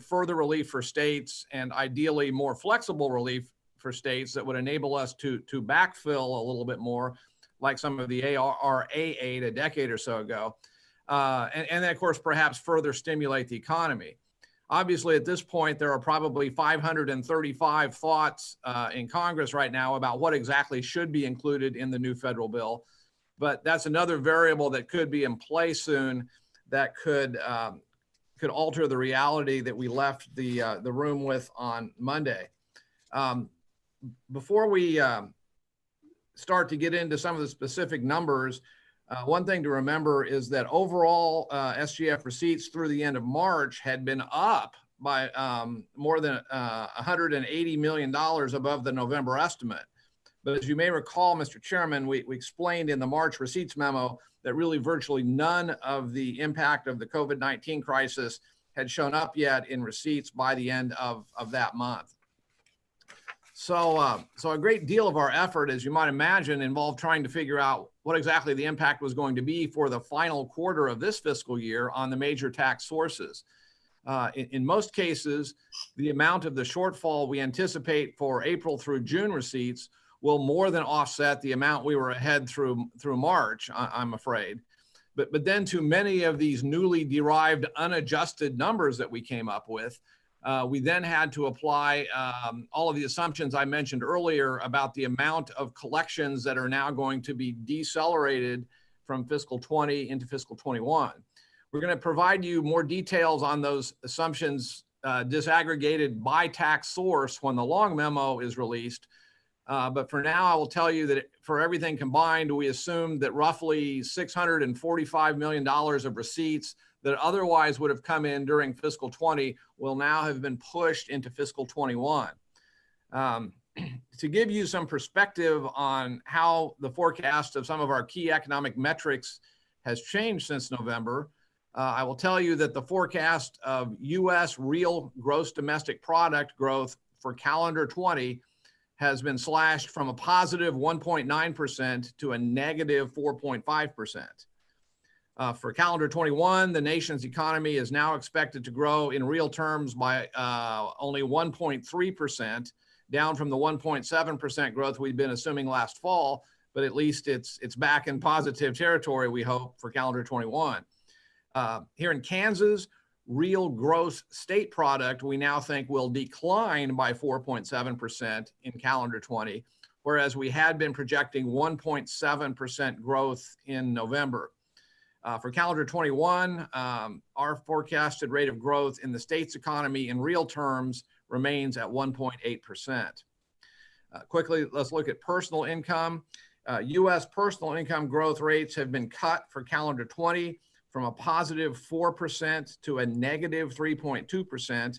provide further relief for states and ideally more flexible relief for states that would enable us to backfill a little bit more, like some of the ARRA aid a decade or so ago. And then, of course, perhaps further stimulate the economy. Obviously, at this point, there are probably 535 thoughts in Congress right now about what exactly should be included in the new federal bill. But that's another variable that could be in play soon that could alter the reality that we left the room with on Monday. Before we start to get into some of the specific numbers, one thing to remember is that overall SGF receipts through the end of March had been up by more than $180 million above the November estimate. But as you may recall, Mr. Chairman, we explained in the March receipts memo that really virtually none of the impact of the COVID-19 crisis had shown up yet in receipts by the end of that month. So a great deal of our effort, as you might imagine, involved trying to figure out what exactly the impact was going to be for the final quarter of this fiscal year on the major tax sources. In most cases, the amount of the shortfall we anticipate for April through June receipts will more than offset the amount we were ahead through March, I'm afraid. But then to many of these newly derived unadjusted numbers that we came up with, we then had to apply all of the assumptions I mentioned earlier about the amount of collections that are now going to be decelerated from fiscal 20 into fiscal 21. We're going to provide you more details on those assumptions disaggregated by tax source when the long memo is released. But for now, I will tell you that for everything combined, we assumed that roughly $645 million of receipts that otherwise would have come in during fiscal 20 will now have been pushed into fiscal 21. To give you some perspective on how the forecast of some of our key economic metrics has changed since November, I will tell you that the forecast of U.S. real gross domestic product growth for calendar 20 has been slashed from a positive 1.9% to a negative 4.5%. For calendar 21, the nation's economy is now expected to grow in real terms by only 1.3%, down from the 1.7% growth we'd been assuming last fall, but at least it's back in positive territory, we hope, for calendar 21. Here in Kansas, real gross state product we now think will decline by 4.7% in calendar 20, whereas we had been projecting 1.7% growth in November. For calendar 21, our forecasted rate of growth in the state's economy in real terms remains at 1.8%. Quickly, let's look at personal income. U.S. personal income growth rates have been cut for calendar 20 from a positive 4% to a negative 3.2%,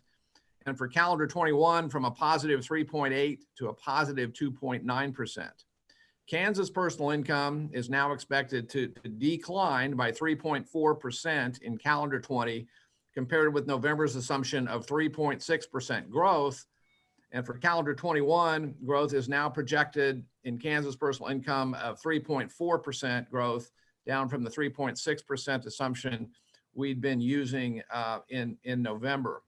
and for calendar 21 from a positive 3.8 to a positive 2.9%. Kansas personal income is now expected to decline by 3.4% in calendar 20, compared with November's assumption of 3.6% growth. And for calendar 21, growth is now projected in Kansas personal income of 3.4% growth, down from the 3.6% assumption we'd been using in November.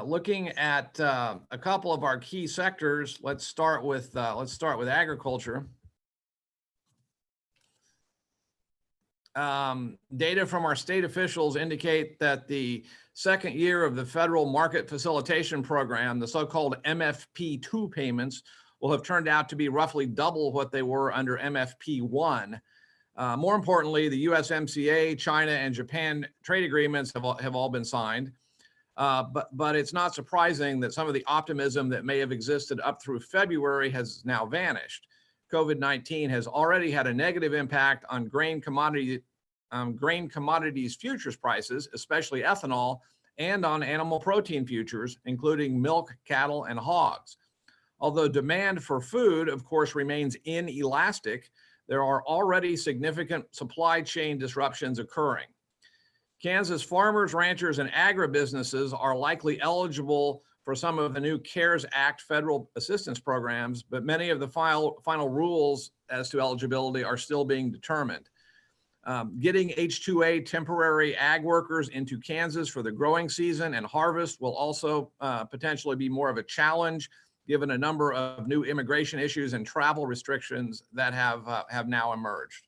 Looking at a couple of our key sectors, let's start with agriculture. Data from our state officials indicate that the second year of the federal market facilitation program, the so-called MFP2 payments, will have turned out to be roughly double what they were under MFP1. More importantly, the USMCA, China, and Japan trade agreements have all been signed. But it's not surprising that some of the optimism that may have existed up through February has now vanished. COVID-19 has already had a negative impact on grain commodities futures prices, especially ethanol, and on animal protein futures, including milk, cattle, and hogs. Although demand for food, of course, remains inelastic, there are already significant supply chain disruptions occurring. Kansas farmers, ranchers, and agribusinesses are likely eligible for some of the new CARES Act federal assistance programs, but many of the final rules as to eligibility are still being determined. Getting H-2A temporary ag workers into Kansas for the growing season and harvest will also potentially be more of a challenge, given a number of new immigration issues and travel restrictions that have now emerged.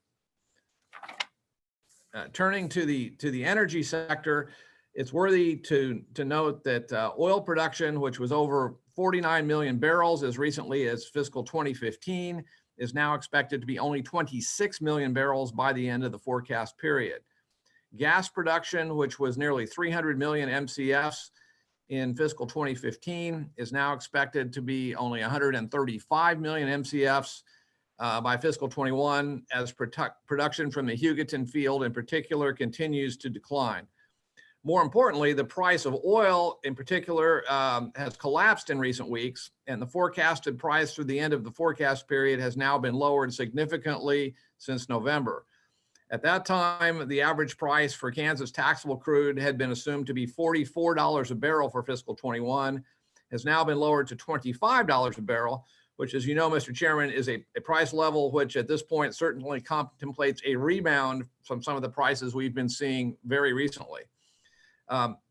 Turning to the energy sector, it's worthy to note that oil production, which was over 49 million barrels as recently as fiscal 2015, is now expected to be only 26 million barrels by the end of the forecast period. Gas production, which was nearly 300 million MCFs in fiscal 2015, is now expected to be only 135 million MCFs by fiscal 21, as production from the Hugoton field in particular continues to decline. More importantly, the price of oil in particular has collapsed in recent weeks, and the forecasted price through the end of the forecast period has now been lowered significantly since November. At that time, the average price for Kansas taxable crude had been assumed to be $44 a barrel for fiscal 21, has now been lowered to $25 a barrel, which, as you know, Mr. Chairman, is a price level which at this point certainly contemplates a rebound from some of the prices we've been seeing very recently.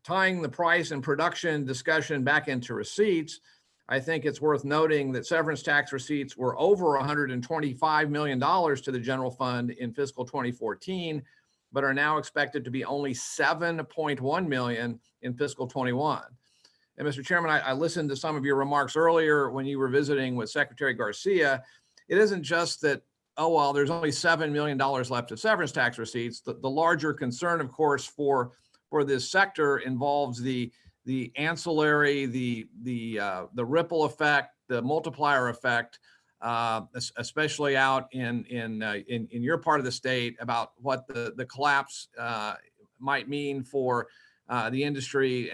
Tying the price and production discussion back into receipts, I think it's worth noting that severance tax receipts were over $125 million to the general fund in fiscal 2014, but are now expected to be only $7.1 million in fiscal 21. And Mr. Chairman, I listened to some of your remarks earlier when you were visiting with Secretary Garcia. It isn't just that, oh, well, there's only $7 million left of severance tax receipts. The larger concern, of course, for this sector involves the ancillary, the ripple effect, the multiplier effect, especially out in your part of the state, about what the collapse might mean for the industry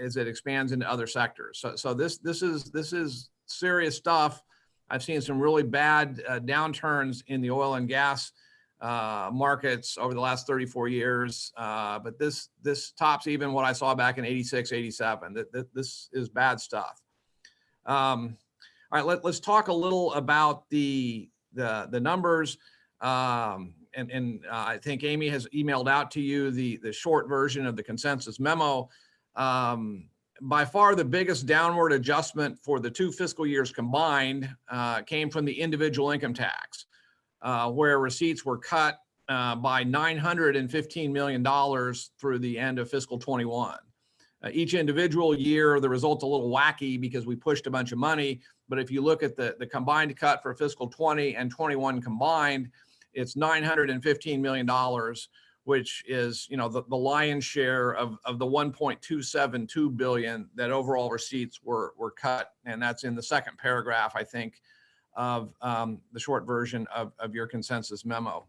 as it expands into other sectors. So this is serious stuff. I've seen some really bad downturns in the oil and gas markets over the last 34 years. But this tops even what I saw back in 86, 87. This is bad stuff. All right, let's talk a little about the numbers. And I think Amy has emailed out to you the short version of the consensus memo. By far the biggest downward adjustment for the two fiscal years combined came from the individual income tax, where receipts were cut by $915 million through the end of fiscal 21. Each individual year, the result's a little wacky because we pushed a bunch of money, but if you look at the combined cut for fiscal 20 and 21 combined, it's $915 million, which is, you know, the lion's share of the $1.272 billion that overall receipts were cut. And that's in the second paragraph, I think, of the short version of your consensus memo.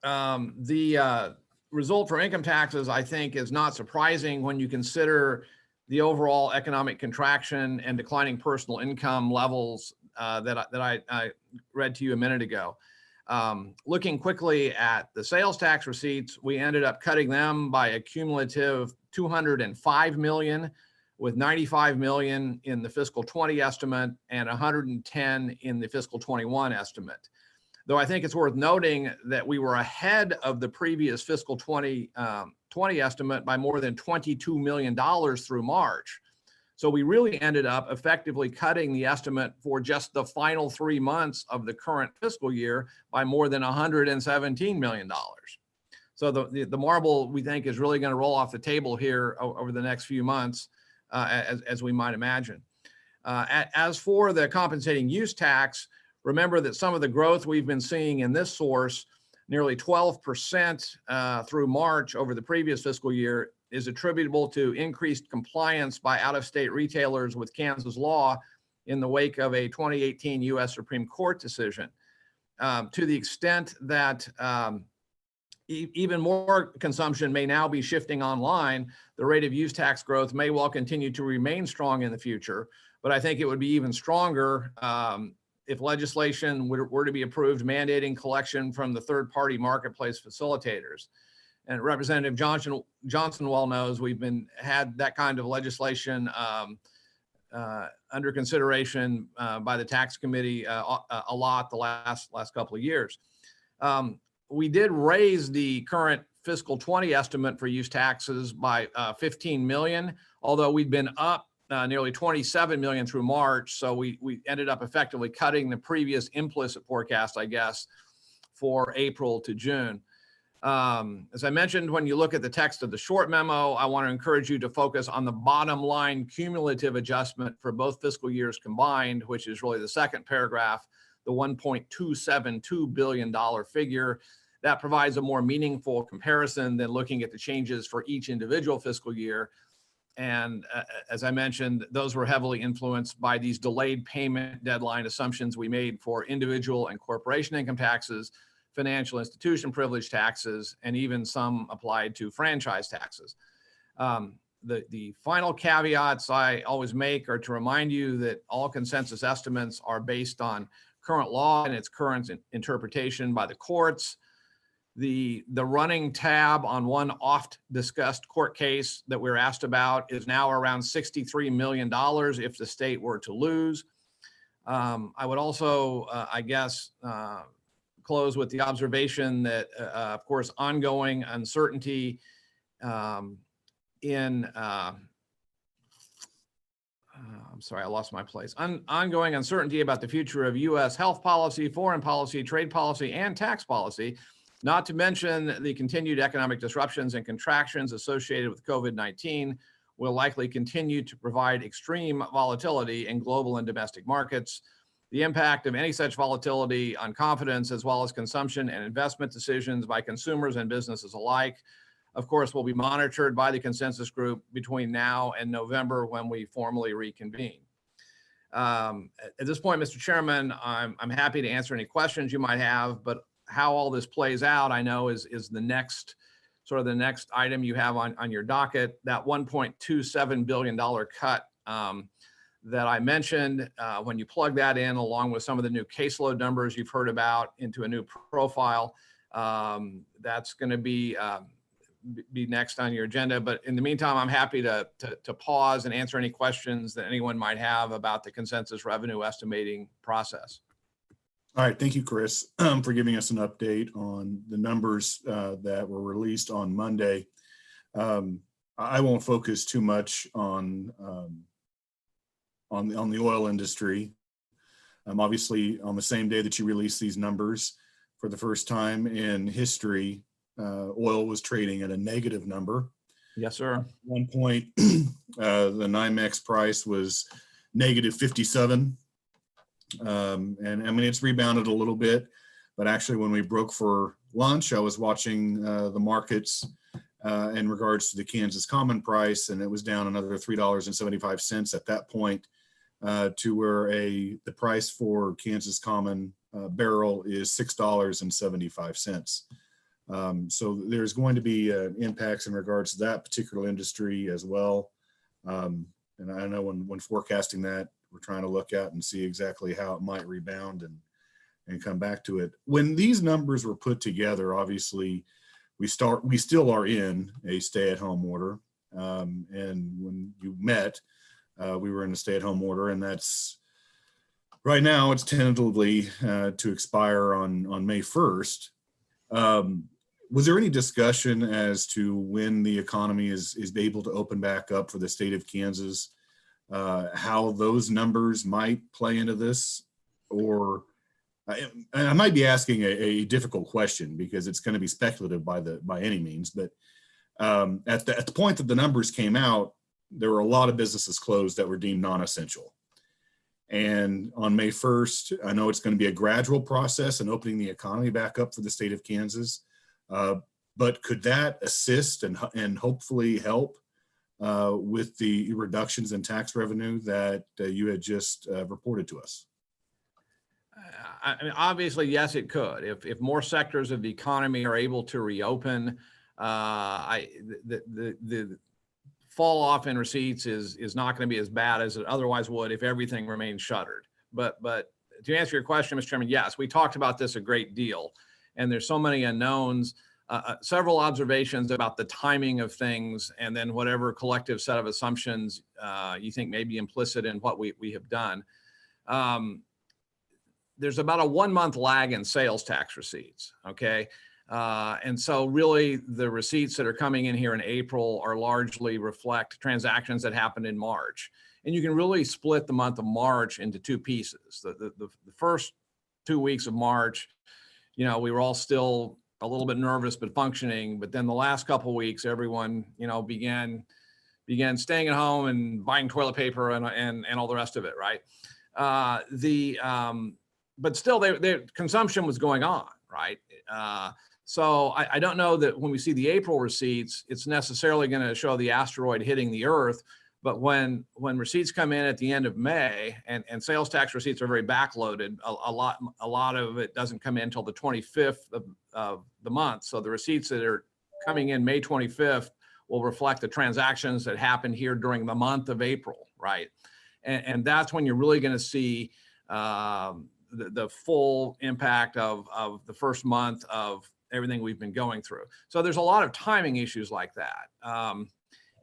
The result for income taxes, I think, is not surprising when you consider the overall economic contraction and declining personal income levels that I read to you a minute ago. Looking quickly at the sales tax receipts, we ended up cutting them by a cumulative $205 million, with $95 million in the fiscal 20 estimate and $110 in the fiscal 21 estimate. Though I think it's worth noting that we were ahead of the previous fiscal 20 estimate by more than $22 million through March. So we really ended up effectively cutting the estimate for just the final 3 months of the current fiscal year by more than $117 million. So the marble, we think, is really going to roll off the table here over the next few months, as we might imagine. As for the compensating use tax, remember that some of the growth we've been seeing in this source, nearly 12% through March over the previous fiscal year, is attributable to increased compliance by out-of-state retailers with Kansas law in the wake of a 2018 U.S. Supreme Court decision. To the extent that even more consumption may now be shifting online, the rate of use tax growth may well continue to remain strong in the future, but I think it would be even stronger if legislation were to be approved mandating collection from the third-party marketplace facilitators. And Representative Johnson well knows we've had that kind of legislation under consideration by the tax committee a lot the last couple of years. We did raise the current fiscal 20 estimate for use taxes by 15 million, although we'd been up nearly 27 million through March. So we ended up effectively cutting the previous implicit forecast, I guess, for April to June. As I mentioned, when you look at the text of the short memo, I want to encourage you to focus on the bottom line cumulative adjustment for both fiscal years combined, which is really the second paragraph, the $1.272 billion figure. That provides a more meaningful comparison than looking at the changes for each individual fiscal year. And as I mentioned, those were heavily influenced by these delayed payment deadline assumptions we made for individual and corporation income taxes, financial institution privilege taxes, and even some applied to franchise taxes. The final caveats I always make are to remind you that all consensus estimates are based on current law and its current interpretation by the courts. The running tab on one oft discussed court case that we're asked about is now around $63 million if the state were to lose. I would also, I guess, close with the observation that, of course, ongoing uncertainty I'm sorry, I lost my place. Ongoing uncertainty about the future of U.S. health policy, foreign policy, trade policy, and tax policy, not to mention the continued economic disruptions and contractions associated with COVID-19, will likely continue to provide extreme volatility in global and domestic markets. The impact of any such volatility on confidence, as well as consumption and investment decisions by consumers and businesses alike, of course, will be monitored by the consensus group between now and November when we formally reconvene. At this point, Mr. Chairman, I'm happy to answer any questions you might have, but how all this plays out, I know is the next item you have on your docket. That $1.27 billion cut that I mentioned, when you plug that in along with some of the new caseload numbers you've heard about into a new profile, that's going to be next on your agenda. But in the meantime, I'm happy to pause and answer any questions that anyone might have about the consensus revenue estimating process. All right, thank you, Chris, for giving us an update on the numbers that were released on Monday. I won't focus too much on the oil industry. Obviously, on the same day that you released these numbers, for the first time in history, oil was trading at a negative number. Yes, sir. At one point, the NYMEX price was negative 57. And I mean, it's rebounded a little bit, but actually when we broke for lunch, I was watching the markets in regards to the Kansas common price, and it was down another $3.75 at that point to where the price for Kansas common barrel is $6.75. So there's going to be impacts in regards to that particular industry as well. And I know when forecasting that, we're trying to look at and see exactly how it might rebound and come back to it. When these numbers were put together, obviously, we still are in a stay-at-home order. And when you met, we were in a stay-at-home order, and that's right now it's tentatively to expire on May 1st. Was there any discussion as to when the economy is able to open back up for the state of Kansas? How those numbers might play into this? Or I might be asking a difficult question because it's going to be speculative by any means, but at the point that the numbers came out, there were a lot of businesses closed that were deemed non-essential. And on May 1st, I know it's going to be a gradual process in opening the economy back up for the state of Kansas, but could that assist and hopefully help with the reductions in tax revenue that you had just reported to us? I mean, obviously, yes, it could. If more sectors of the economy are able to reopen, the fall off in receipts is not going to be as bad as it otherwise would if everything remains shuttered. But to answer your question, Mr. Chairman, yes, we talked about this a great deal, and there's so many unknowns. several observations about the timing of things, and then whatever collective set of assumptions you think may be implicit in what we have done. There's about a 1 month lag in sales tax receipts, okay? And so really the receipts that are coming in here in April are largely reflect transactions that happened in March. And you can really split the month of March into two pieces. The first 2 weeks of March, you know, we were all still a little bit nervous but functioning. But then the last couple of weeks, everyone, you know, began staying at home and buying toilet paper and all the rest of it, right? But still, their consumption was going on, right? So I don't know that when we see the April receipts, it's necessarily going to show the asteroid hitting the Earth. But when receipts come in at the end of May, and sales tax receipts are very backloaded, a lot of it doesn't come in until the 25th of the month. So the receipts that are coming in May 25th will reflect the transactions that happened here during the month of April, right? And that's when you're really going to see the full impact of the first month of everything we've been going through. So there's a lot of timing issues like that.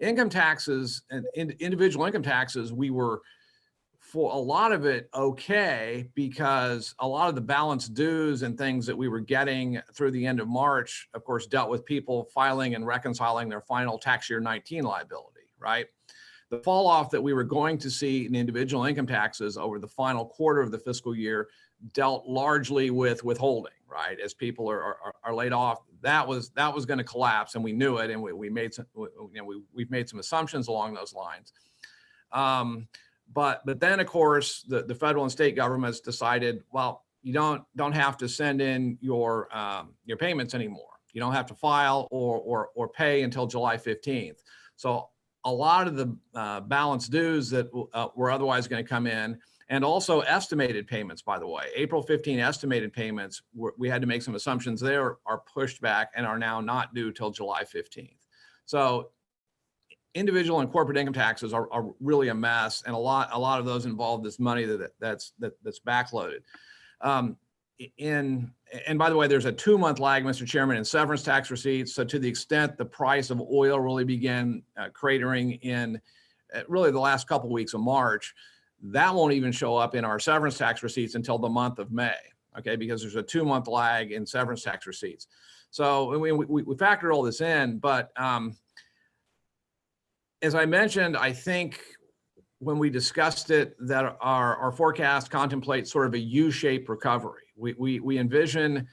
Income taxes and individual income taxes, we were, for a lot of it, okay, because a lot of the balance dues and things that we were getting through the end of March, of course, dealt with people filing and reconciling their final tax year 19 liability, right? The fall off that we were going to see in individual income taxes over the final quarter of the fiscal year dealt largely with withholding, right? As people are laid off, that was going to collapse, and we knew it, and we've made some assumptions along those lines. But then, of course, the federal and state governments decided, well, you don't have to send in your payments anymore. You don't have to file or pay until July 15th. So a lot of the balance dues that were otherwise going to come in, and also estimated payments, by the way, April 15 estimated payments, we had to make some assumptions there, are pushed back and are now not due till July 15th. So individual and corporate income taxes are really a mess, and a lot of those involve this money that's backloaded. And by the way, there's a 2 month lag, Mr. Chairman, in severance tax receipts. So to the extent the price of oil really began cratering in really the last couple of weeks of March, that won't even show up in our severance tax receipts until the month of May, okay? Because there's a 2 month lag in severance tax receipts. So we factored all this in, but as I mentioned, I think when we discussed it, that our forecast contemplates sort of a U-shaped recovery. We envision,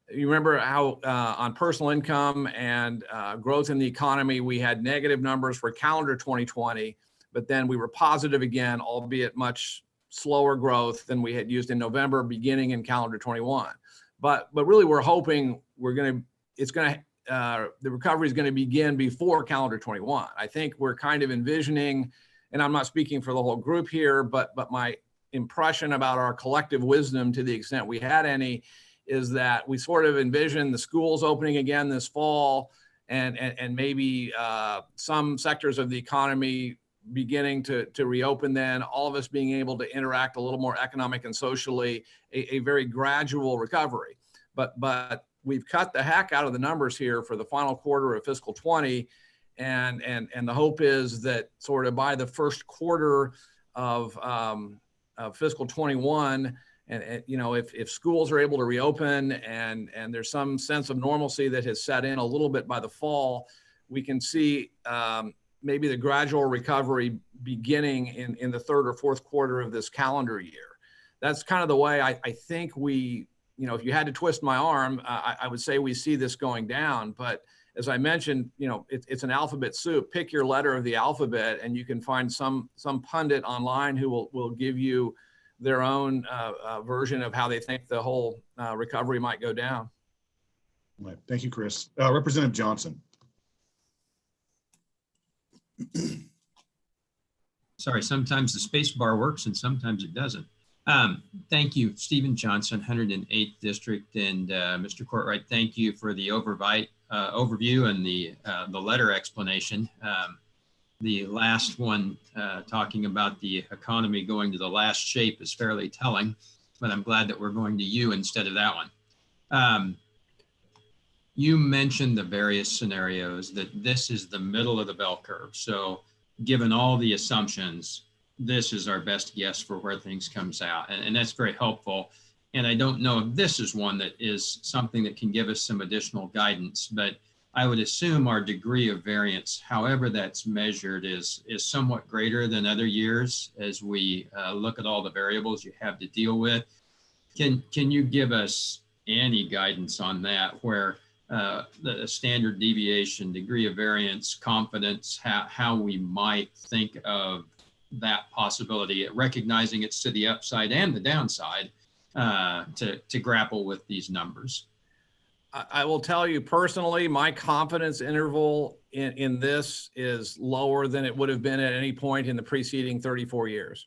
you remember how on personal income and growth in the economy, we had negative numbers for calendar 2020, but then we were positive again, albeit much slower growth than we had used in November, beginning in calendar 21. But really, we're hoping the recovery is going to begin before calendar 21. I think we're kind of envisioning, and I'm not speaking for the whole group here, but my impression about our collective wisdom, to the extent we had any, is that we sort of envision the schools opening again this fall, and maybe some sectors of the economy beginning to reopen, then all of us being able to interact a little more economic and socially, a very gradual recovery. But we've cut the heck out of the numbers here for the final quarter of fiscal 20, and the hope is that sort of by the first quarter of fiscal 21, and you know, if schools are able to reopen and there's some sense of normalcy that has set in a little bit by the fall, we can see maybe the gradual recovery beginning in the third or fourth quarter of this calendar year. That's kind of the way I think we, you know, if you had to twist my arm, I would say we see this going down. But as I mentioned, you know, it's an alphabet soup. Pick your letter of the alphabet, and you can find some pundit online who will give you their own version of how they think the whole recovery might go down. Right. Thank you, Chris. Representative Johnson. Sorry, sometimes the space bar works and sometimes it doesn't. Thank you, Stephen Johnson, 108th District, and Mr. Courtwright, thank you for the overview and the letter explanation. The last one talking about the economy going to the last shape is fairly telling, but I'm glad that we're going to you instead of that one. you mentioned the various scenarios that this is the middle of the bell curve. So given all the assumptions, this is our best guess for where things comes out. And that's very helpful. And I don't know if this is one that is something that can give us some additional guidance, but I would assume our degree of variance, however that's measured, is somewhat greater than other years as we look at all the variables you have to deal with. Can you give us any guidance on that, where the standard deviation, degree of variance, confidence, how we might think of that possibility, recognizing it's to the upside and the downside, to grapple with these numbers? I will tell you personally, my confidence interval in this is lower than it would have been at any point in the preceding 34 years.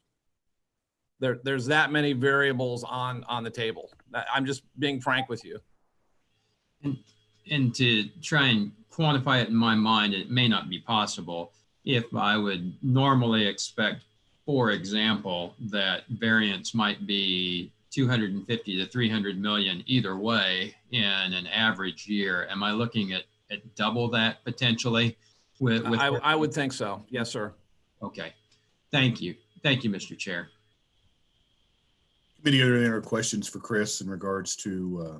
There's that many variables on the table. I'm just being frank with you. And to try and quantify it in my mind, it may not be possible. If I would normally expect, for example, that variance might be 250 to 300 million either way in an average year, am I looking at double that potentially? I would think so. Yes, sir. Okay. Thank you. Thank you, Mr. Chair. Committee, are there any other questions for Chris in regards to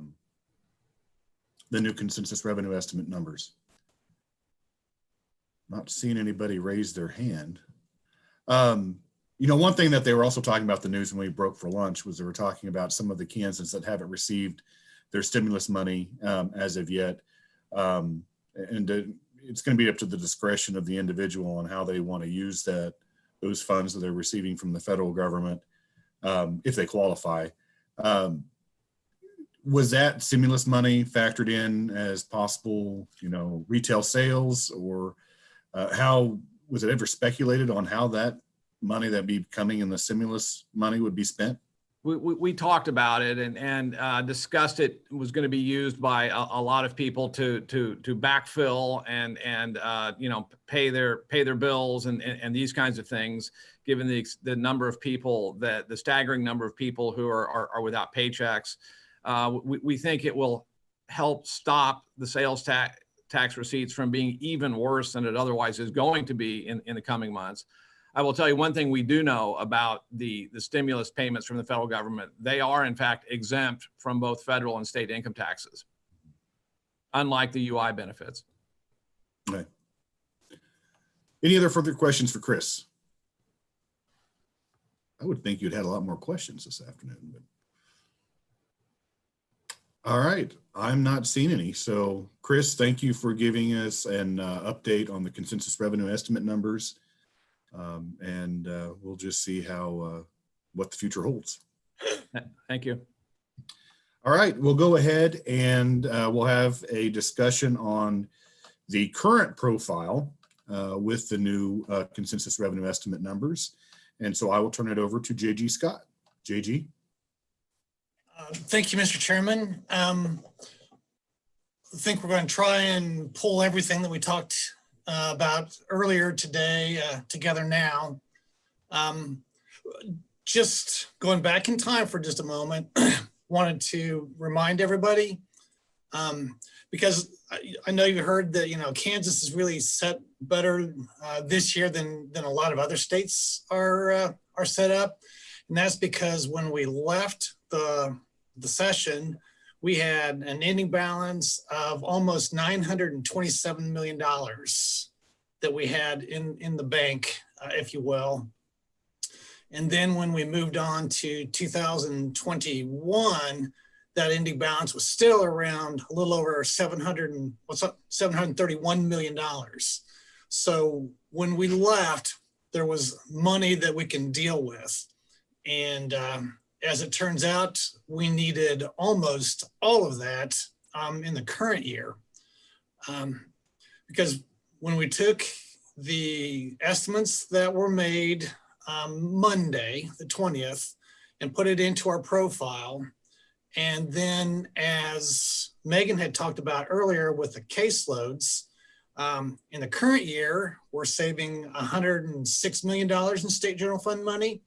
the new consensus revenue estimate numbers? Not seeing anybody raise their hand. You know, one thing that they were also talking about the news when we broke for lunch was they were talking about some of the Kansans that haven't received their stimulus money as of yet. And it's going to be up to the discretion of the individual on how they want to use those funds that they're receiving from the federal government if they qualify. Was that stimulus money factored in as possible, you know, retail sales, or how was it ever speculated on how that money that be coming in the stimulus money would be spent? We talked about it and discussed it was going to be used by a lot of people to backfill and you know, pay their bills and these kinds of things, given the number of people, the staggering number of people who are without paychecks. We think it will help stop the sales tax receipts from being even worse than it otherwise is going to be in the coming months. I will tell you one thing we do know about the stimulus payments from the federal government. They are in fact exempt from both federal and state income taxes, unlike the UI benefits. Okay. Any other further questions for Chris? I would think you'd had a lot more questions this afternoon, but. All right, I'm not seeing any. So Chris, thank you for giving us an update on the consensus revenue estimate numbers. And we'll just see how what the future holds. Thank you. All right, we'll go ahead and we'll have a discussion on the current profile with the new consensus revenue estimate numbers. And so I will turn it over to JG Scott. JG. Thank you, Mr. Chairman. I think we're going to try and pull everything that we talked about earlier today together now. Just going back in time for just a moment, wanted to remind everybody, because I know you heard that, you know, Kansas is really set better this year than a lot of other states are set up. And that's because when we left the session, we had an ending balance of almost $927 million that we had in the bank, if you will. And then when we moved on to 2021, that ending balance was still around a little over $731 million. So when we left, there was money that we can deal with. And as it turns out, we needed almost all of that in the current year. Because when we took the estimates that were made Monday, the 20th, and put it into our profile, and then as Megan had talked about earlier with the caseloads, in the current year, we're saving $106 million in state general fund money.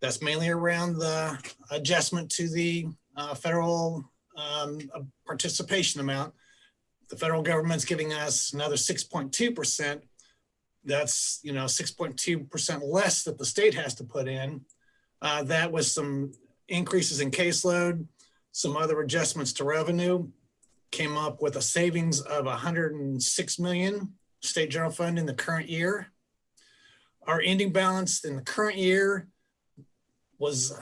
That's mainly around the adjustment to the federal participation amount. the federal government's giving us another 6.2%. That's, 6.2% less that the state has to put in. That was some increases in caseload, some other adjustments to revenue, came up with a savings of 106 million state general fund in the current year. Our ending balance in the current year was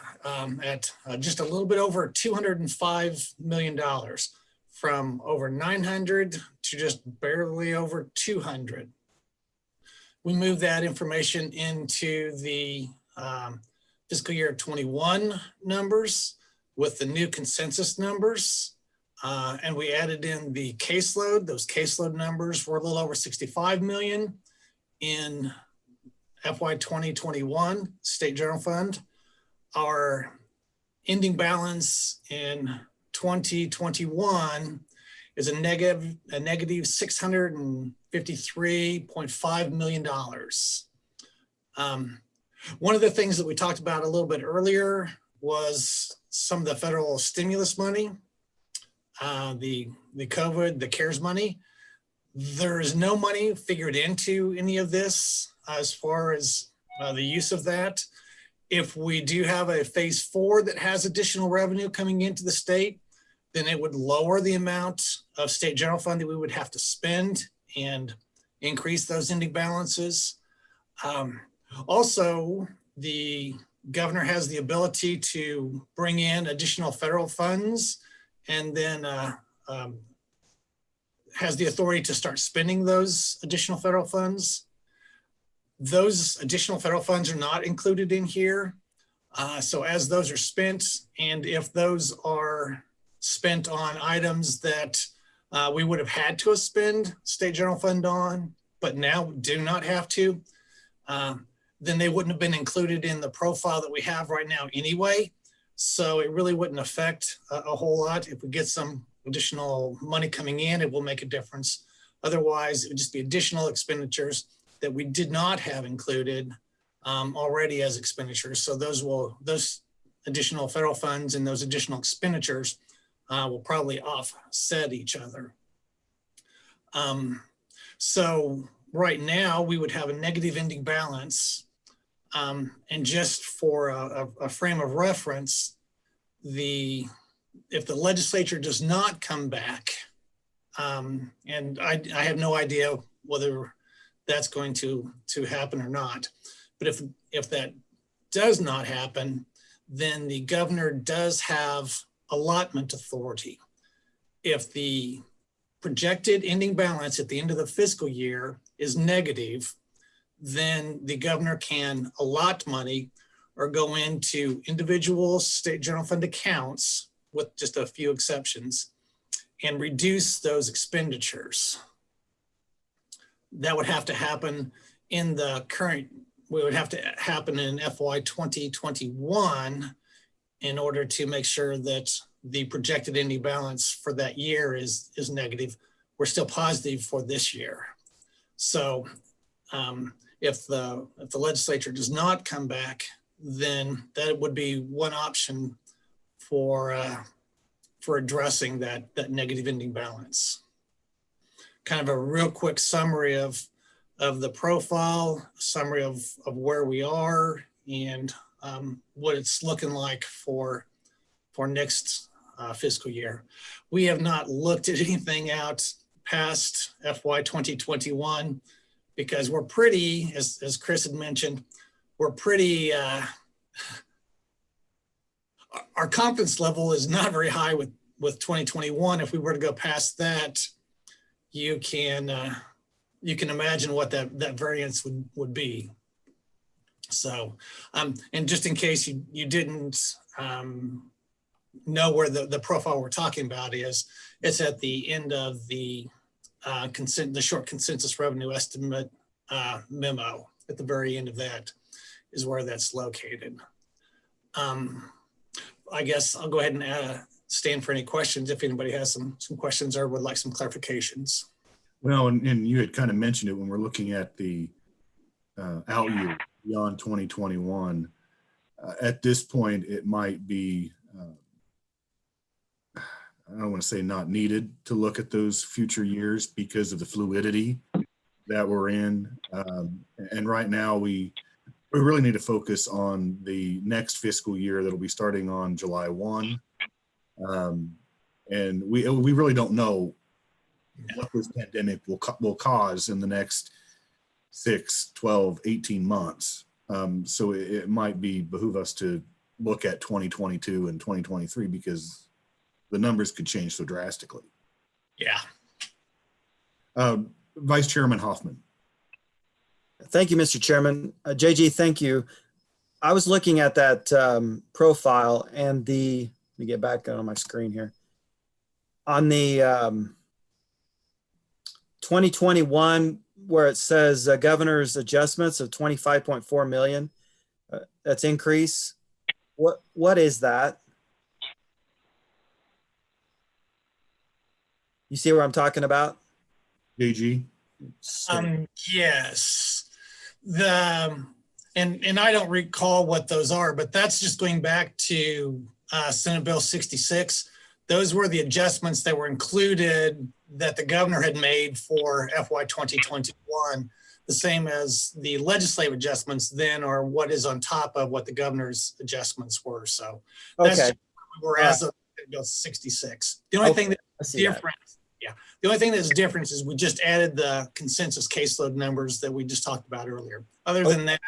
at just a little bit over $205 million, from over 900 to just barely over 200. We moved that information into the fiscal year 21 numbers with the new consensus numbers. And we added in the caseload. Those caseload numbers were a little over 65 million in FY 2021 state general fund. Our ending balance in 2021 is a negative $653.5 million. One of the things that we talked about a little bit earlier was some of the federal stimulus money, the COVID, the CARES money. There is no money figured into any of this as far as the use of that. If we do have a phase 4 that has additional revenue coming into the state, then it would lower the amount of state general fund that we would have to spend and increase those ending balances. Also, the governor has the ability to bring in additional federal funds and then has the authority to start spending those additional federal funds. Those additional federal funds are not included in here. So as those are spent, and if those are spent on items that we would have had to spend state general fund on, but now do not have to, then they wouldn't have been included in the profile that we have right now anyway. So it really wouldn't affect a whole lot. If we get some additional money coming in, it will make a difference. Otherwise, it would just be additional expenditures that we did not have included already as expenditures. So those additional federal funds and those additional expenditures will probably offset each other. So right now we would have a negative ending balance. And just for a frame of reference, if the legislature does not come back, and I have no idea whether that's going to happen or not, but if that does not happen, then the governor does have allotment authority. If the projected ending balance at the end of the fiscal year is negative, then the governor can allot money or go into individual state general fund accounts, with just a few exceptions, and reduce those expenditures. That would have to happen in the current, would have to happen in FY 2021 in order to make sure that the projected ending balance for that year is negative. We're still positive for this year. So if the legislature does not come back, then that would be one option for addressing that negative ending balance. Kind of a real quick summary of the profile, summary of where we are, and what it's looking like for next fiscal year. We have not looked at anything out past FY 2021 because we're pretty, as Chris had mentioned, we're pretty, our confidence level is not very high with 2021. If we were to go past that, you can imagine what that variance would be. So, and just in case you didn't know where the profile we're talking about is, it's at the end of the short consensus revenue estimate memo. At the very end of that is where that's located. I guess I'll go ahead and stand for any questions if anybody has some questions or would like some clarifications. Well, and you had kind of mentioned it when we're looking at the out year beyond 2021. At this point, it might be, I don't want to say not needed to look at those future years because of the fluidity that we're in. And right now we really need to focus on the next fiscal year that'll be starting on July 1. And we really don't know what this pandemic will cause in the next 6, 12, 18 months. So it might behoove us to look at 2022 and 2023 because the numbers could change so drastically. Yeah. Vice Chairman Hoffman. Thank you, Mr. Chairman. JG, thank you. I was looking at that profile and let me get back on my screen here. On the 2021, where it says governor's adjustments of 25.4 million, that's increase. What is that? You see where I'm talking about? JG. Yes. And I don't recall what those are, but that's just going back to Senate Bill 66. Those were the adjustments that were included that the governor had made for FY 2021, the same as the legislative adjustments then are what is on top of what the governor's adjustments were. So that's Okay. just where we were as of Bill 66. The only thing that's different, the only thing that's different is we just added the consensus caseload numbers that we just talked about earlier. Other than that,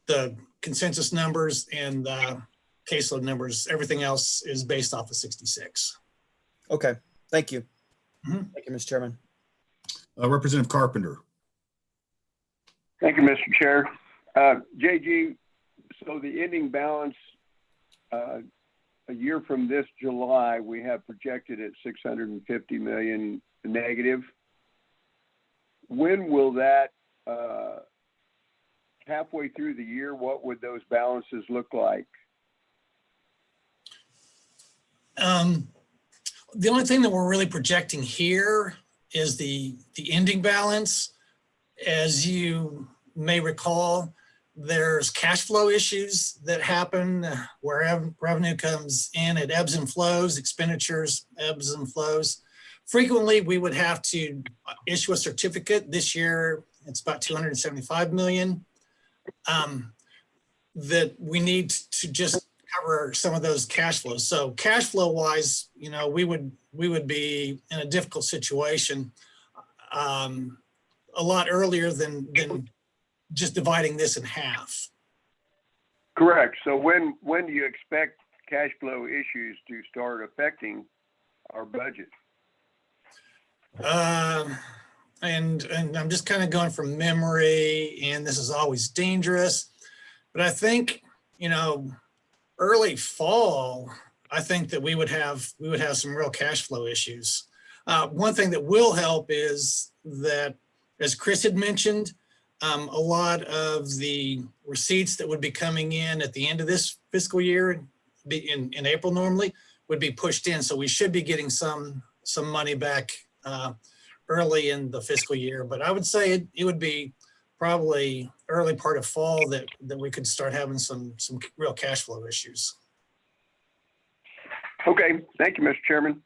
the consensus numbers and the caseload numbers, everything else is based off of 66. Okay, thank you. Thank you, Mr. Chairman. Representative Carpenter. Thank you, Mr. Chair. JG, so the ending balance a year from this July, we have projected at 650 million negative. When will that, halfway through the year, what would those balances look like? The only thing that we're really projecting here is the ending balance. As you may recall, there's cash flow issues that happen where revenue comes in, it ebbs and flows, expenditures ebbs and flows. Frequently, we would have to issue a certificate. This year, it's about 275 million that we need to just cover some of those cash flows. So cash flow wise, you know, we would be in a difficult situation a lot earlier than just dividing this in half. Correct. So when do you expect cash flow issues to start affecting our budget? And I'm just kind of going from memory, and this is always dangerous, but I think, you know, early fall, I think that we would have some real cash flow issues. One thing that will help is that, as Chris had mentioned, a lot of the receipts that would be coming in at the end of this fiscal year, in April normally, would be pushed in. So we should be getting some money back early in the fiscal year. But I would say it would be probably early part of fall that we could start having some real cash flow issues. Okay, thank you, Mr. Chairman.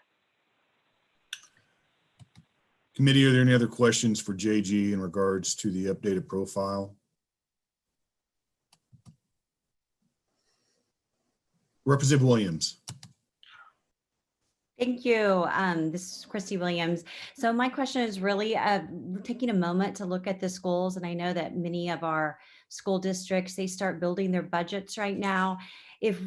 Committee, are there any other questions for JG in regards to the updated profile? Representative Williams. Thank you. This is Christy Williams. So my question is really taking a moment to look at the schools. And I know that many of our school districts, they start building their budgets right now. If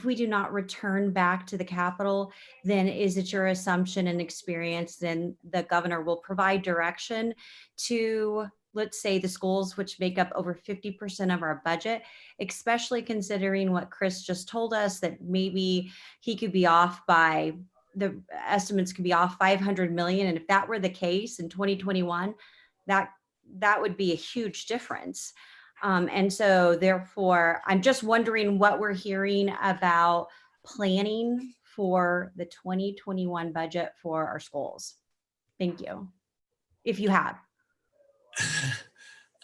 we do not return back to the Capitol, then is it your assumption and experience then the governor will provide direction to, let's say, the schools, which make up over 50% of our budget, especially considering what Chris just told us, that maybe he could be off by, the estimates could be off 500 million. And if that were the case in 2021, that would be a huge difference. And so therefore, I'm just wondering what we're hearing about planning for the 2021 budget for our schools. Thank you. If you have.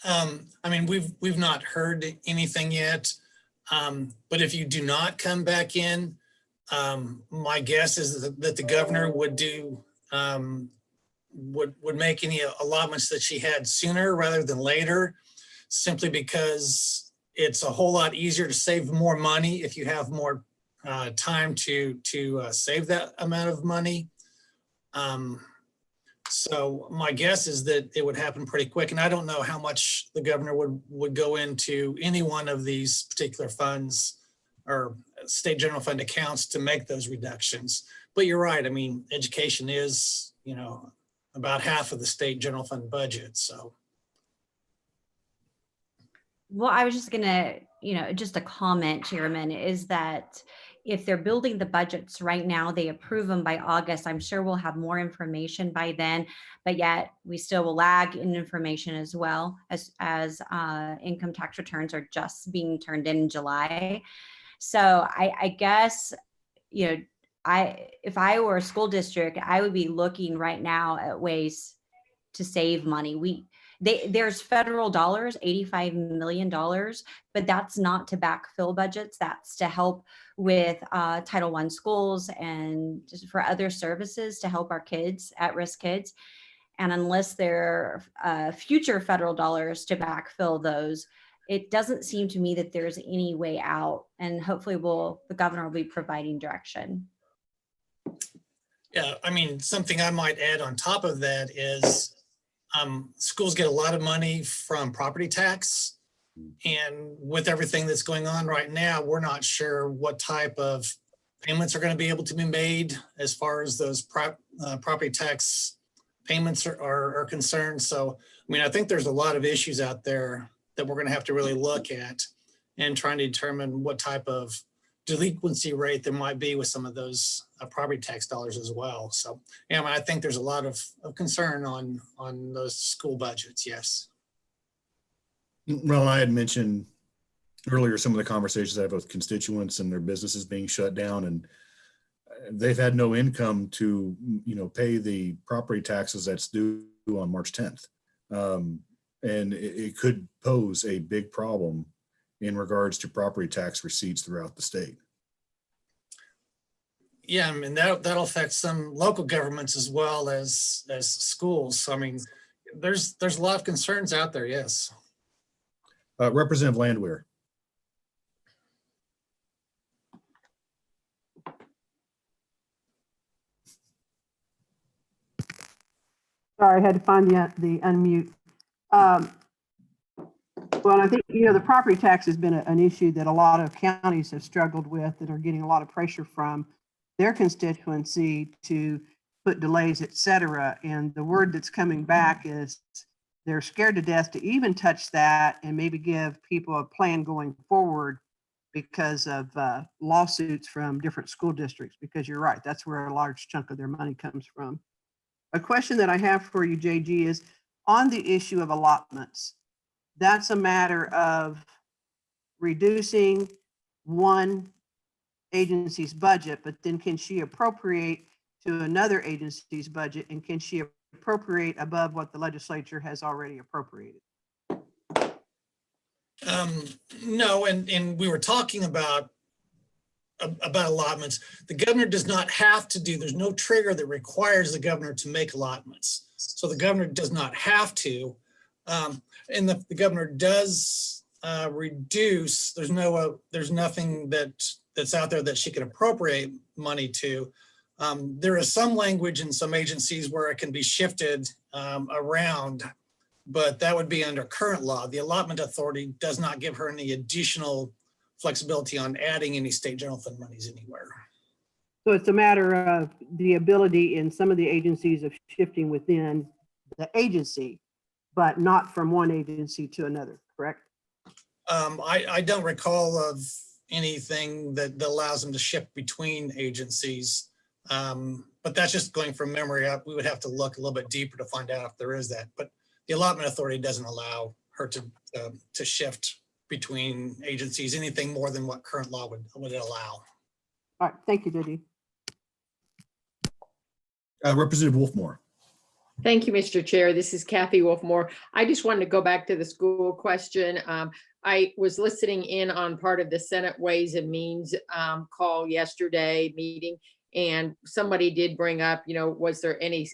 I mean, we've not heard anything yet, but if you do not come back in, My guess is that the governor would do, would make any allotments that she had sooner rather than later, simply because it's a whole lot easier to save more money if you have more time to save that amount of money. So my guess is that it would happen pretty quick. And I don't know how much the governor would go into any one of these particular funds or state general fund accounts to make those reductions. But you're right. I mean, education is, about half of the state general fund budget. So. Well, I was just gonna, just a comment, Chairman, is that if they're building the budgets right now, they approve them by August. I'm sure we'll have more information by then, but yet we still will lag in information as well as income tax returns are just being turned in July. So I guess, if I were a school district, I would be looking right now at ways to save money. There's federal dollars, $85 million, but that's not to backfill budgets. That's to help with Title I schools and just for other services to help our kids, at-risk kids. And unless there are future federal dollars to backfill those, it doesn't seem to me that there's any way out. And hopefully the governor will be providing direction. Yeah, I mean, something I might add on top of that is schools get a lot of money from property tax. And with everything that's going on right now, we're not sure what type of payments are going to be able to be made as far as those property tax payments are concerned. So, I mean, I think there's a lot of issues out there that we're going to have to really look at and trying to determine what type of delinquency rate there might be with some of those property tax dollars as well. So, yeah, I think there's a lot of concern on those school budgets. Yes. Well, I had mentioned earlier some of the conversations I have with constituents and their businesses being shut down, and they've had no income to, pay the property taxes that's due on March 10th. And it could pose a big problem in regards to property tax receipts throughout the state. Yeah, I mean, that'll affect some local governments as well as schools. So, I mean, there's a lot of concerns out there. Yes. Representative Landwehr. Sorry, I had to find the unmute. Well, I think, the property tax has been an issue that a lot of counties have struggled with and are getting a lot of pressure from their constituency to put delays, et cetera. And the word that's coming back is they're scared to death to even touch that and maybe give people a plan going forward because of lawsuits from different school districts, because you're right, that's where a large chunk of their money comes from. A question that I have for you, JG, is on the issue of allotments. That's a matter of reducing one agency's budget, but then can she appropriate to another agency's budget, and can she appropriate above what the legislature has already appropriated? No, and we were talking about allotments. The governor does not have to do, there's no trigger that requires the governor to make allotments. So the governor does not have to. And the governor does reduce, there's nothing that's out there that she can appropriate money to. There is some language in some agencies where it can be shifted around, but that would be under current law. The allotment authority does not give her any additional flexibility on adding any state general fund monies anywhere. So it's a matter of the ability in some of the agencies of shifting within the agency, but not from one agency to another, correct? I don't recall of anything that allows them to shift between agencies, but that's just going from memory. We would have to look a little bit deeper to find out if there is that, but the allotment authority doesn't allow her to shift between agencies, anything more than what current law would allow. All right, thank you, JD. Representative Wolfmore. Thank you, Mr. Chair. This is Kathy Wolfmore. I just wanted to go back to the school question. I was listening in on part of the Senate Ways and Means call yesterday meeting, and somebody did bring up, was there any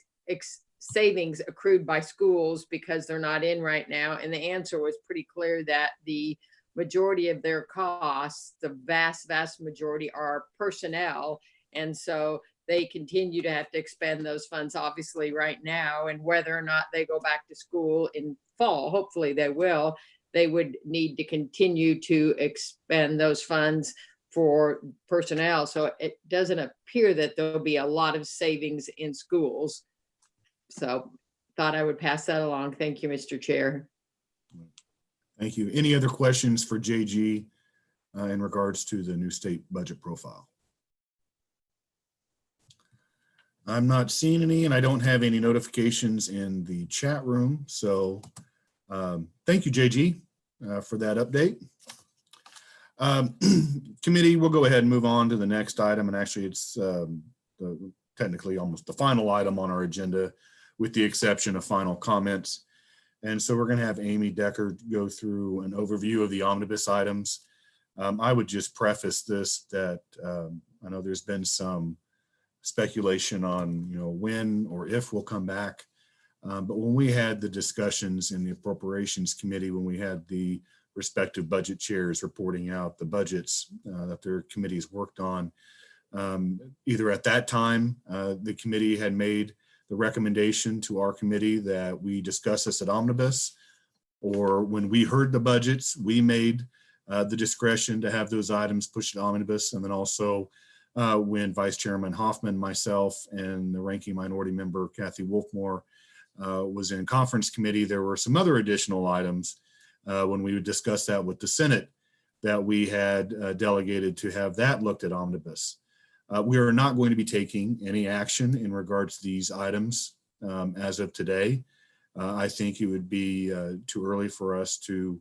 savings accrued by schools because they're not in right now? And the answer was pretty clear that the majority of their costs, the vast, vast majority, are personnel. And so they continue to have to expend those funds obviously right now, and whether or not they go back to school in fall, hopefully they will, they would need to continue to expend those funds for personnel. So it doesn't appear that there'll be a lot of savings in schools. So thought I would pass that along. Thank you, Mr. Chair. Thank you. Any other questions for JG in regards to the new state budget profile? I'm not seeing any, and I don't have any notifications in the chat room. So thank you, JG, for that update. Committee, we'll go ahead and move on to the next item. And actually, it's technically almost the final item on our agenda, with the exception of final comments. And so we're going to have Amy Decker go through an overview of the omnibus items. I would just preface this that I know there's been some speculation on when or if we'll come back. But when we had the discussions in the Appropriations Committee, when we had the respective budget chairs reporting out the budgets that their committees worked on, either at that time, the committee had made the recommendation to our committee that we discuss this at Omnibus, or when we heard the budgets, we made the discretion to have those items pushed to Omnibus. And then also when Vice Chairman Hoffman, myself, and the ranking minority member, Kathy Wolfmore, was in conference committee, there were some other additional items when we would discuss that with the Senate that we had delegated to have that looked at Omnibus. We are not going to be taking any action in regards to these items as of today. I think it would be too early for us to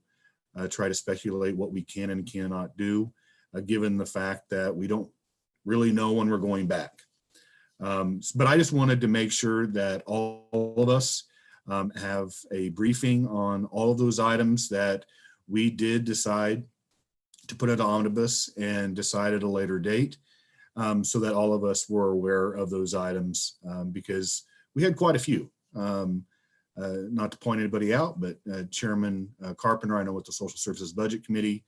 try to speculate what we can and cannot do, given the fact that we don't really know when we're going back. But I just wanted to make sure that all of us have a briefing on all of those items that we did decide to put into Omnibus and decide at a later date, so that all of us were aware of those items, because we had quite a few. Not to point anybody out, but Chairman Carpenter, I know with the Social Services Budget Committee,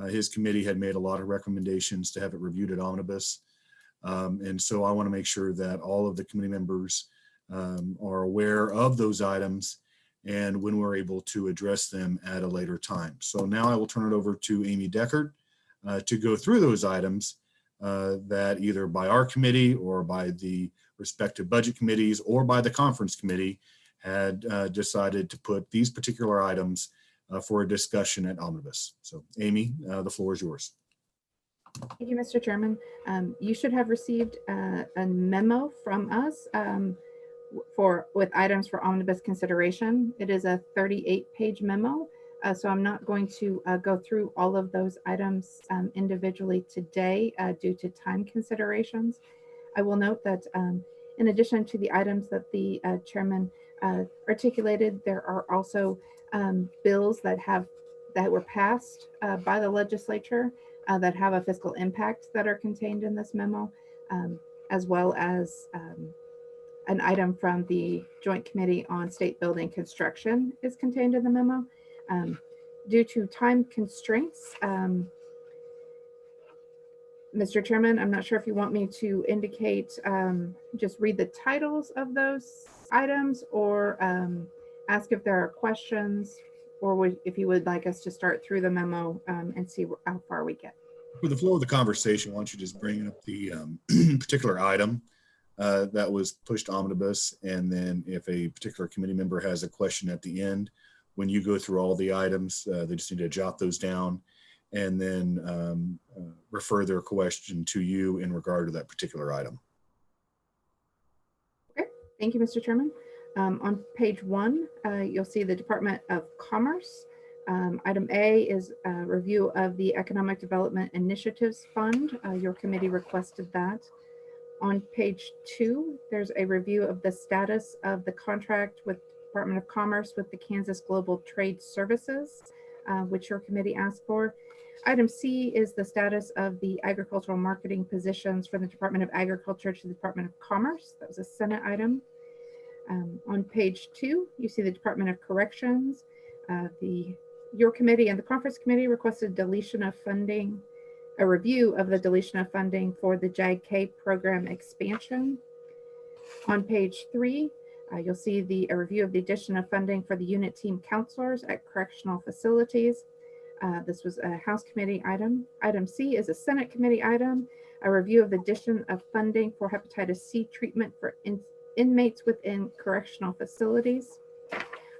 his committee had made a lot of recommendations to have it reviewed at Omnibus. And so I want to make sure that all of the committee members are aware of those items and when we're able to address them at a later time. So now I will turn it over to Amy Deckard to go through those items that either by our committee or by the respective budget committees or by the conference committee had decided to put these particular items for a discussion at Omnibus. So Amy, the floor is yours. Thank you, Mr. Chairman. You should have received a memo from us with items for omnibus consideration. It is a 38-page memo, so I'm not going to go through all of those items individually today due to time considerations. I will note that in addition to the items that the chairman articulated, there are also bills that were passed by the legislature that have a fiscal impact that are contained in this memo, as well as an item from the Joint Committee on State Building Construction is contained in the memo. Due to time constraints, Mr. Chairman, I'm not sure if you want me to indicate, just read the titles of those items, or ask if there are questions, or if you would like us to start through the memo and see how far we get. For the flow of the conversation, why don't you just bring up the particular item that was pushed to Omnibus, and then if a particular committee member has a question at the end, when you go through all the items, they just need to jot those down and then refer their question to you in regard to that particular item. Okay, thank you, Mr. Chairman. On page 1, you'll see the Department of Commerce. Item A is a review of the Economic Development Initiatives Fund. Your committee requested that. On page 2, there's a review of the status of the contract with Department of Commerce with the Kansas Global Trade Services, which your committee asked for. Item C is the status of the agricultural marketing positions from the Department of Agriculture to the Department of Commerce. That was a Senate item. On page 2, you see the Department of Corrections. Your committee and the conference committee requested deletion of funding, a review of the deletion of funding for the JAG-K program expansion. On page 3, you'll see a review of the addition of funding for the unit team counselors at correctional facilities. This was a House committee item. Item C is a Senate committee item, a review of the addition of funding for hepatitis C treatment for inmates within correctional facilities.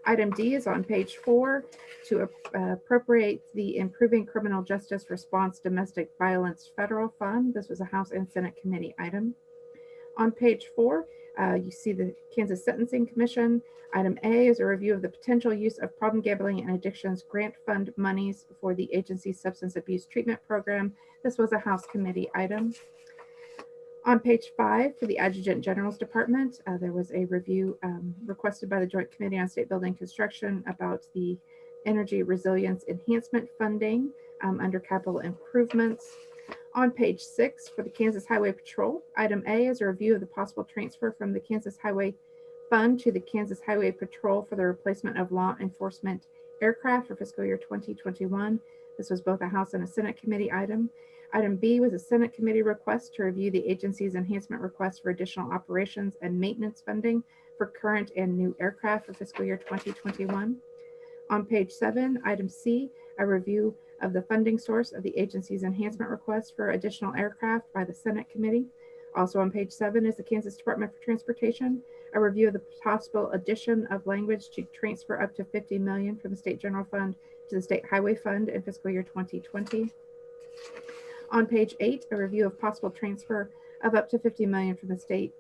Item D is on page 4 to appropriate the Improving Criminal Justice Response Domestic Violence Federal Fund. This was a House and Senate committee item. On page 4, you see the Kansas Sentencing Commission. Item A is a review of the potential use of problem gambling and addictions grant fund monies for the agency's substance abuse treatment program. This was a House committee item. On page 5, for the Adjutant General's Department, there was a review requested by the Joint Committee on State Building Construction about the Energy Resilience Enhancement funding under capital improvements. On page 6, for the Kansas Highway Patrol, item A is a review of the possible transfer from the Kansas Highway Fund to the Kansas Highway Patrol for the replacement of law enforcement aircraft for fiscal year 2021. This was both a House and a Senate committee item. Item B was a Senate committee request to review the agency's enhancement request for additional operations and maintenance funding for current and new aircraft for fiscal year 2021. On page 7, item C, a review of the funding source of the agency's enhancement request for additional aircraft by the Senate committee. Also on page 7 is the Kansas Department for Transportation, a review of the possible addition of language to transfer up to $50 million from the State General Fund to the State Highway Fund in fiscal year 2020. On page 8, a review of possible transfer of up to $50 million from the State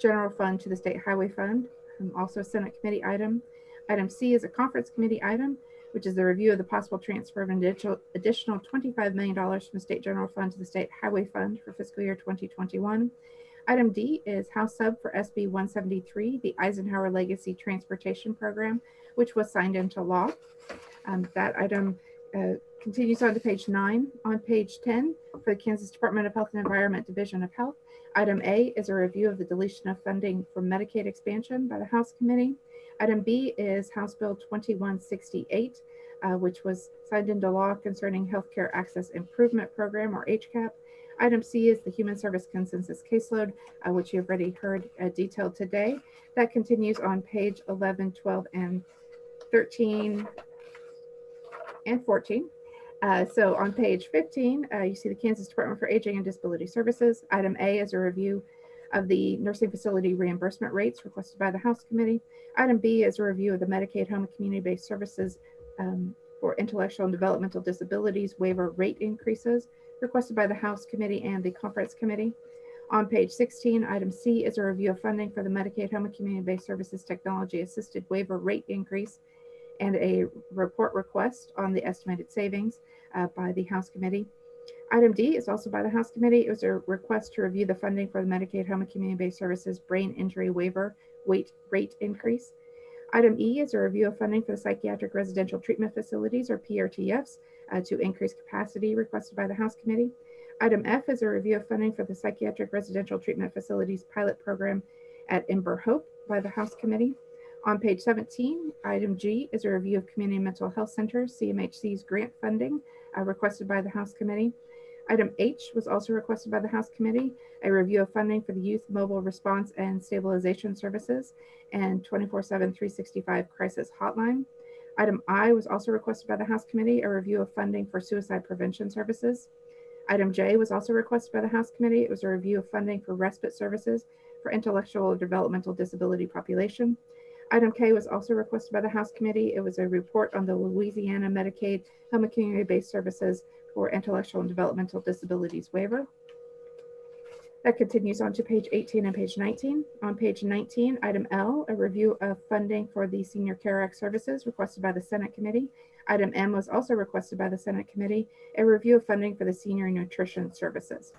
General Fund to the State Highway Fund, also a Senate committee item. Item C is a conference committee item, which is the review of the possible transfer of an additional $25 million from the State General Fund to the State Highway Fund for fiscal year 2021. Item D is House Sub for SB 173, the Eisenhower Legacy Transportation Program, which was signed into law. That item continues on to page 9. On page 10, for the Kansas Department of Health and Environment Division of Health, item A is a review of the deletion of funding for Medicaid expansion by the House Committee. Item B is House Bill 2168, which was signed into law concerning Healthcare Access Improvement Program, or HCAP. Item C is the Human Service Consensus Caseload, which you've already heard detailed today. That continues on page 11, 12, and 13, and 14. So on page 15, you see the Kansas Department for Aging and Disability Services. Item A is a review of the nursing facility reimbursement rates requested by the House Committee. Item B is a review of the Medicaid Home and Community-Based Services for Intellectual and Developmental Disabilities waiver rate increases requested by the House Committee and the Conference Committee. On page 16, item C is a review of funding for the Medicaid Home and Community-Based Services Technology Assisted Waiver Rate Increase and a report request on the estimated savings by the House Committee. Item D is also by the House Committee. It was a request to review the funding for the Medicaid Home and Community-Based Services Brain Injury Waiver Rate Increase. Item E is a review of funding for the Psychiatric Residential Treatment Facilities, or PRTFs, to increase capacity requested by the House Committee. Item F is a review of funding for the Psychiatric Residential Treatment Facilities Pilot Program at Ember Hope by the House Committee. On page 17, item G is a review of Community Mental Health Centers, CMHC's grant funding requested by the House Committee. Item H was also requested by the House Committee, a review of funding for the Youth Mobile Response and Stabilization Services and 24/7 365 Crisis Hotline. Item I was also requested by the House Committee, a review of funding for suicide prevention services. Item J was also requested by the House Committee. It was a review of funding for respite services for intellectual or developmental disability population. Item K was also requested by the House Committee. It was a report on the Louisiana Medicaid Home and Community-Based Services for Intellectual and Developmental Disabilities waiver. That continues on to page 18 and page 19. On page 19, item L, a review of funding for the Senior Care Act services requested by the Senate Committee. Item M was also requested by the Senate Committee, a review of funding for the Senior Nutrition Services.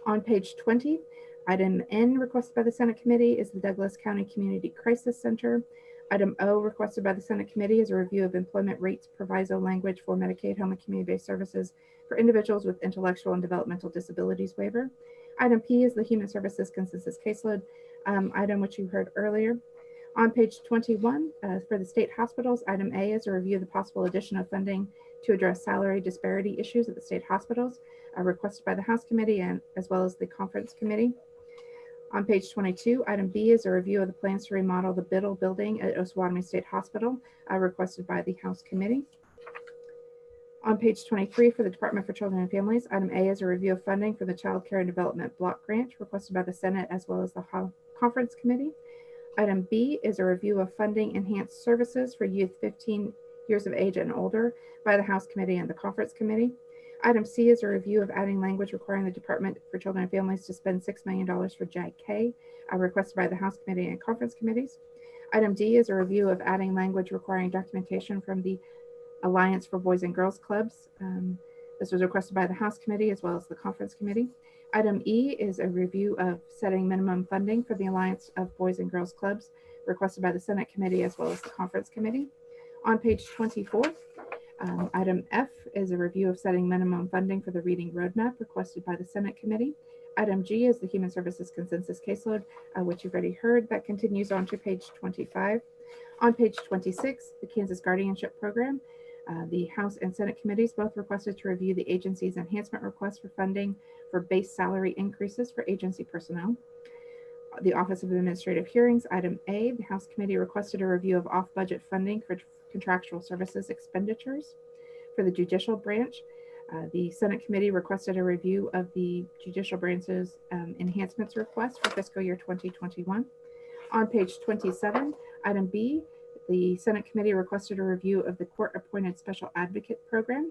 On page 20, Item N, requested by the Senate Committee, is the Douglas County Community Crisis Center. Item O, requested by the Senate Committee, is a review of employment rates proviso language for Medicaid home and community-based services for individuals with intellectual and developmental disabilities waiver. Item P is the Human Services Consensus Caseload item, which you heard earlier. On page 21, for the state hospitals, item A is a review of the possible addition of funding to address salary disparity issues at the state hospitals, requested by the House Committee and as well as the Conference Committee. On page 22, item B is a review of the plans to remodel the Biddle building at Osawatomie State Hospital, requested by the House Committee. On page 23, for the Department for Children and Families, item A is a review of funding for the Child Care and Development Block Grant, requested by the Senate as well as the Conference Committee. Item B is a review of funding enhanced services for youth 15 years of age and older by the House Committee and the Conference Committee. Item C is a review of adding language requiring the Department for Children and Families to spend $6 million for JAG-K, requested by the House Committee and Conference Committees. Item D is a review of adding language requiring documentation from the Alliance for Boys and Girls Clubs. This was requested by the House Committee as well as the Conference Committee. Item E is a review of setting minimum funding for the Alliance of Boys and Girls Clubs, requested by the Senate Committee as well as the Conference Committee. On page 24, item F is a review of setting minimum funding for the Reading Roadmap, requested by the Senate Committee. Item G is the Human Services Consensus Caseload, which you've already heard. That continues on to page 25. On page 26, the Kansas Guardianship Program. The House and Senate committees both requested to review the agency's enhancement request for funding for base salary increases for agency personnel. The Office of Administrative Hearings, item A, the House Committee requested a review of off-budget funding for contractual services expenditures. For the Judicial Branch, the Senate Committee requested a review of the Judicial Branch's enhancements request for fiscal year 2021. On page 27, item B, the Senate Committee requested a review of the Court-Appointed Special Advocate Program.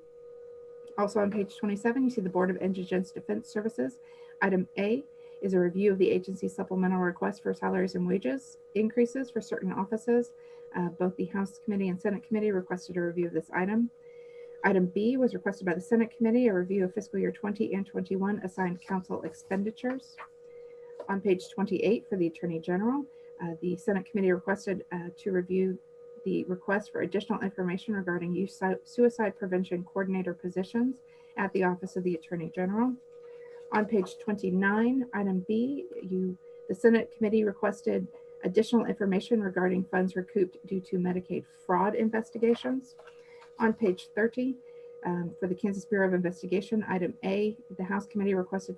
Also on page 27, you see the Board of Indigent Defense Services. Item A is a review of the agency's supplemental request for salaries and wages increases for certain offices. Both the House Committee and Senate Committee requested a review of this item. Item B was requested by the Senate Committee, a review of fiscal year 20 and 21 assigned council expenditures. On page 28 for the Attorney General, the Senate Committee requested to review the request for additional information regarding youth suicide prevention coordinator positions at the Office of the Attorney General. On page 29, item B, the Senate Committee requested additional information regarding funds recouped due to Medicaid fraud investigations. On page 30, for the Kansas Bureau of Investigation, item A, the House Committee requested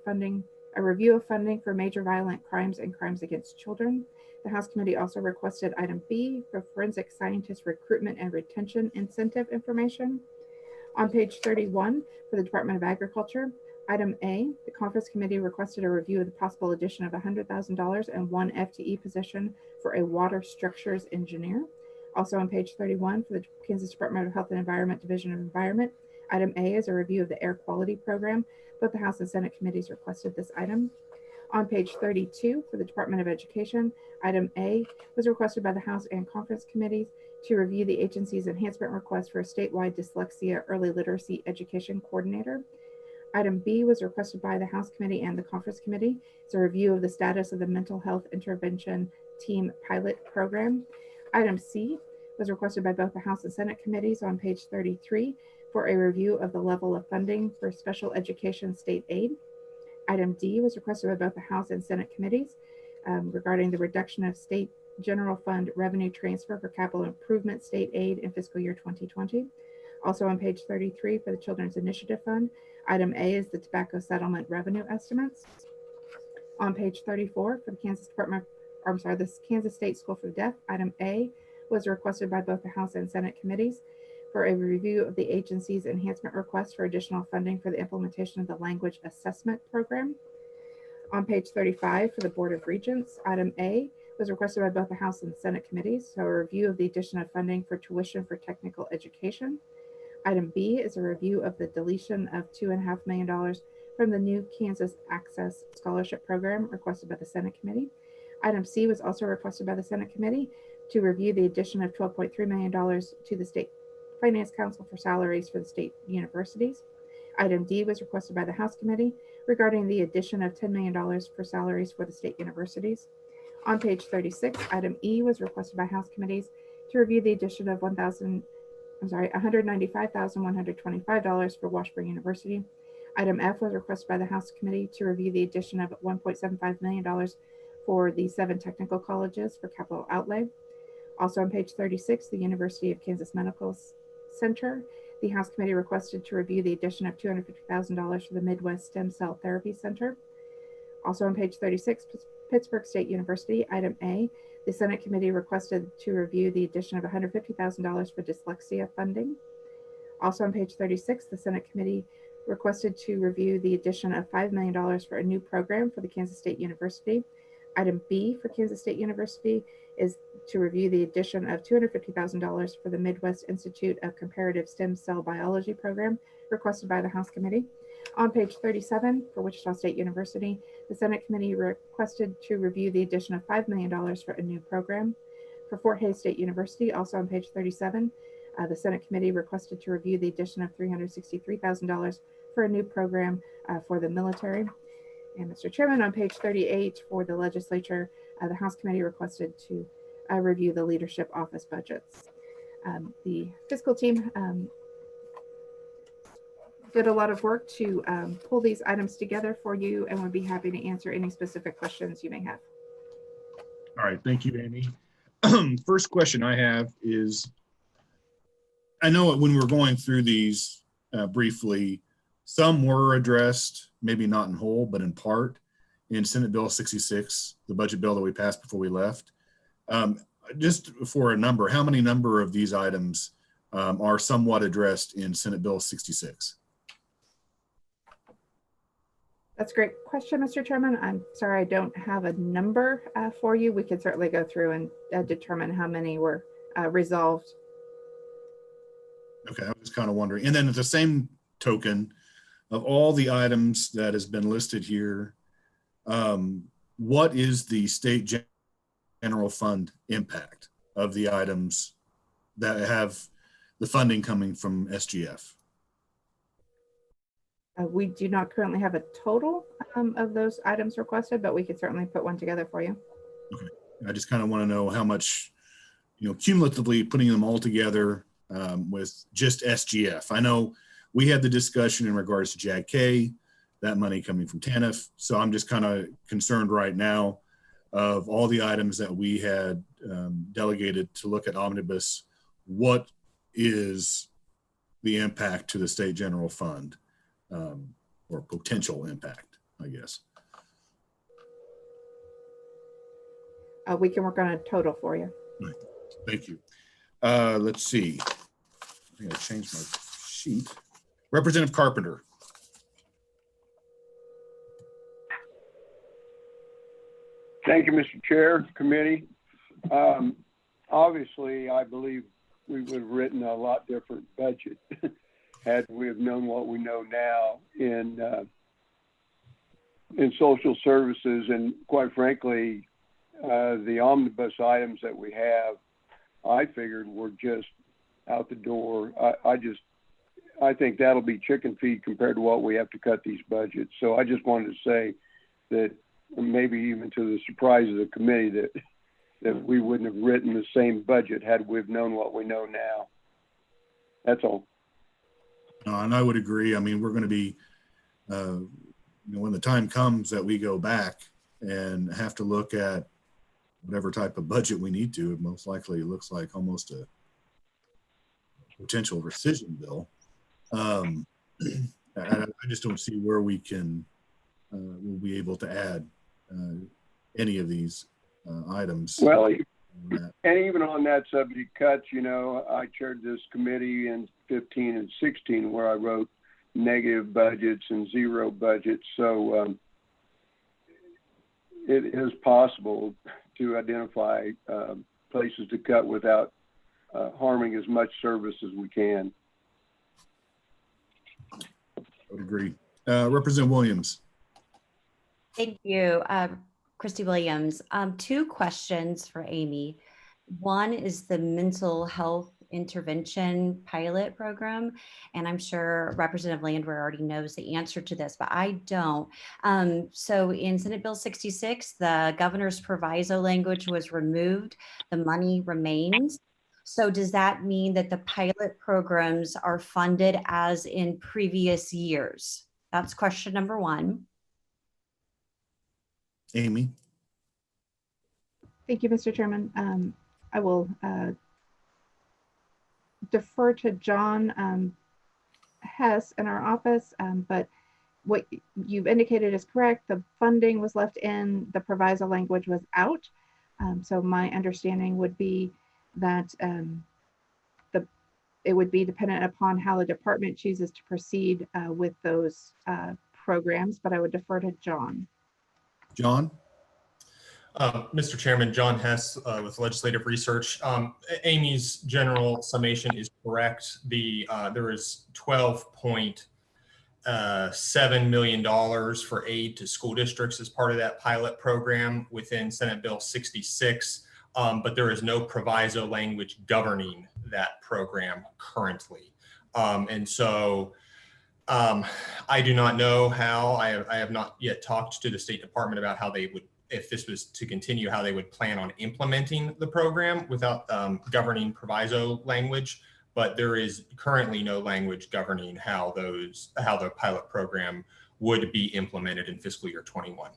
a review of funding for major violent crimes and crimes against children. The House Committee also requested item B for forensic scientist recruitment and retention incentive information. On page 31, for the Department of Agriculture, item A, the Conference Committee requested a review of the possible addition of $100,000 and one FTE position for a water structures engineer. Also on page 31, for the Kansas Department of Health and Environment, Division of Environment, item A is a review of the air quality program. Both the House and Senate committees requested this item. On page 32, for the Department of Education, item A was requested by the House and Conference committees to review the agency's enhancement request for a statewide dyslexia early literacy education coordinator. Item B was requested by the House Committee and the Conference Committee. It's a review of the status of the mental health intervention team pilot program. Item C was requested by both the House and Senate committees on page 33 for a review of the level of funding for special education state aid. Item D was requested by both the House and Senate committees regarding the reduction of state general fund revenue transfer for capital improvement state aid in fiscal year 2020. Also on page 33 for the Children's Initiative Fund, item A is the tobacco settlement revenue estimates. On page 34 for the the Kansas State School for the Deaf, item A was requested by both the House and Senate committees for a review of the agency's enhancement request for additional funding for the implementation of the language assessment program. On page 35 for the Board of Regents, item A was requested by both the House and Senate committees, so a review of the addition of funding for tuition for technical education. Item B is a review of the deletion of $2.5 million from the new Kansas Access Scholarship Program requested by the Senate Committee. Item C was also requested by the Senate Committee to review the addition of $12.3 million to the State Finance Council for salaries for the state universities. Item D was requested by the House Committee regarding the addition of $10 million for salaries for the state universities. On page 36, item E was requested by House committees to review the addition of $195,125 for Washburn University. Item F was requested by the House committee to review the addition of $1.75 million for the 7 technical colleges for capital outlay. Also on page 36, the University of Kansas Medical Center, the House committee requested to review the addition of $250,000 for the Midwest Stem Cell Therapy Center. Also on page 36, Pittsburgh State University, item A, the Senate committee requested to review the addition of $150,000 for dyslexia funding. Also on page 36, the Senate committee requested to review the addition of $5 million for a new program for the Kansas State University. Item B for Kansas State University is to review the addition of $250,000 for the Midwest Institute of Comparative Stem Cell Biology program requested by the House committee. On page 37 for Wichita State University, the Senate committee requested to review the addition of $5 million for a new program. For Fort Hays State University, also on page 37, the Senate committee requested to review the addition of $363,000 for a new program for the military. And Mr. Chairman, on page 38 for the legislature, the House committee requested to review the leadership office budgets. The fiscal team did a lot of work to pull these items together for you, and would be happy to answer any specific questions you may have. All right, thank you, Amy. First question I have is, I know when we're going through these briefly, some were addressed, maybe not in whole, but in part, in Senate Bill 66, the budget bill that we passed before we left. Just for a number, how many number of these items are somewhat addressed in Senate Bill 66? That's a great question, Mr. Chairman. I'm sorry, I don't have a number for you. We could certainly go through and determine how many were resolved. Okay, I was kind of wondering. And then at the same token, of all the items that has been listed here, what is the state general fund impact of the items that have the funding coming from SGF? We do not currently have a total of those items requested, but we could certainly put one together for you. Okay, I just kind of want to know how much, cumulatively putting them all together with just SGF. I know we had the discussion in regards to JAG-K, that money coming from TANF. So I'm just kind of concerned right now of all the items that we had delegated to look at Omnibus. What is the impact to the state general fund? Or potential impact, I guess. We can work on a total for you. Right. Thank you. Let's see. I think I changed my sheet. Representative Carpenter. Thank you, Mr. Chair, committee. Obviously, I believe we would have written a lot different budget had we have known what we know now in social services. And quite frankly, the omnibus items that we have, I figured were just out the door. I think that'll be chicken feed compared to what we have to cut these budgets. So I just wanted to say that, maybe even to the surprise of the committee, that we wouldn't have written the same budget had we have known what we know now. That's all. And I would agree. I mean, we're going to be, when the time comes that we go back and have to look at whatever type of budget we need to, it most likely looks like almost a potential rescission bill. I just don't see where we can, we'll be able to add any of these items. Well, and even on that subject, cuts, I chaired this committee in 15 and 16 where I wrote negative budgets and zero budgets. So it is possible to identify places to cut without harming as much service as we can. I would agree. Representative Williams. Thank you, Christy Williams. 2 questions for Amy. One is the mental health intervention pilot program. And I'm sure Representative Landwehr already knows the answer to this, but I don't. So in Senate Bill 66, the governor's proviso language was removed. The money remains. So does that mean that the pilot programs are funded as in previous years? That's question number one. Amy? Thank you, Mr. Chairman. I will defer to John Hess in our office, but what you've indicated is correct. The funding was left in, the proviso language was out. So my understanding would be that it would be dependent upon how the department chooses to proceed with those programs, but I would defer to John. John? Mr. Chairman, John Hess with Legislative Research. Amy's general summation is correct. There is $12.7 million for aid to school districts as part of that pilot program within Senate Bill 66, but there is no proviso language governing that program currently. And so I do not know how, I have not yet talked to the State Department about how they would, if this was to continue, how they would plan on implementing the program without governing proviso language, but there is currently no language governing how the pilot program would be implemented in fiscal year 21.